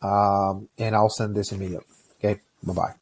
and I'll send this immediately. Okay, bye-bye.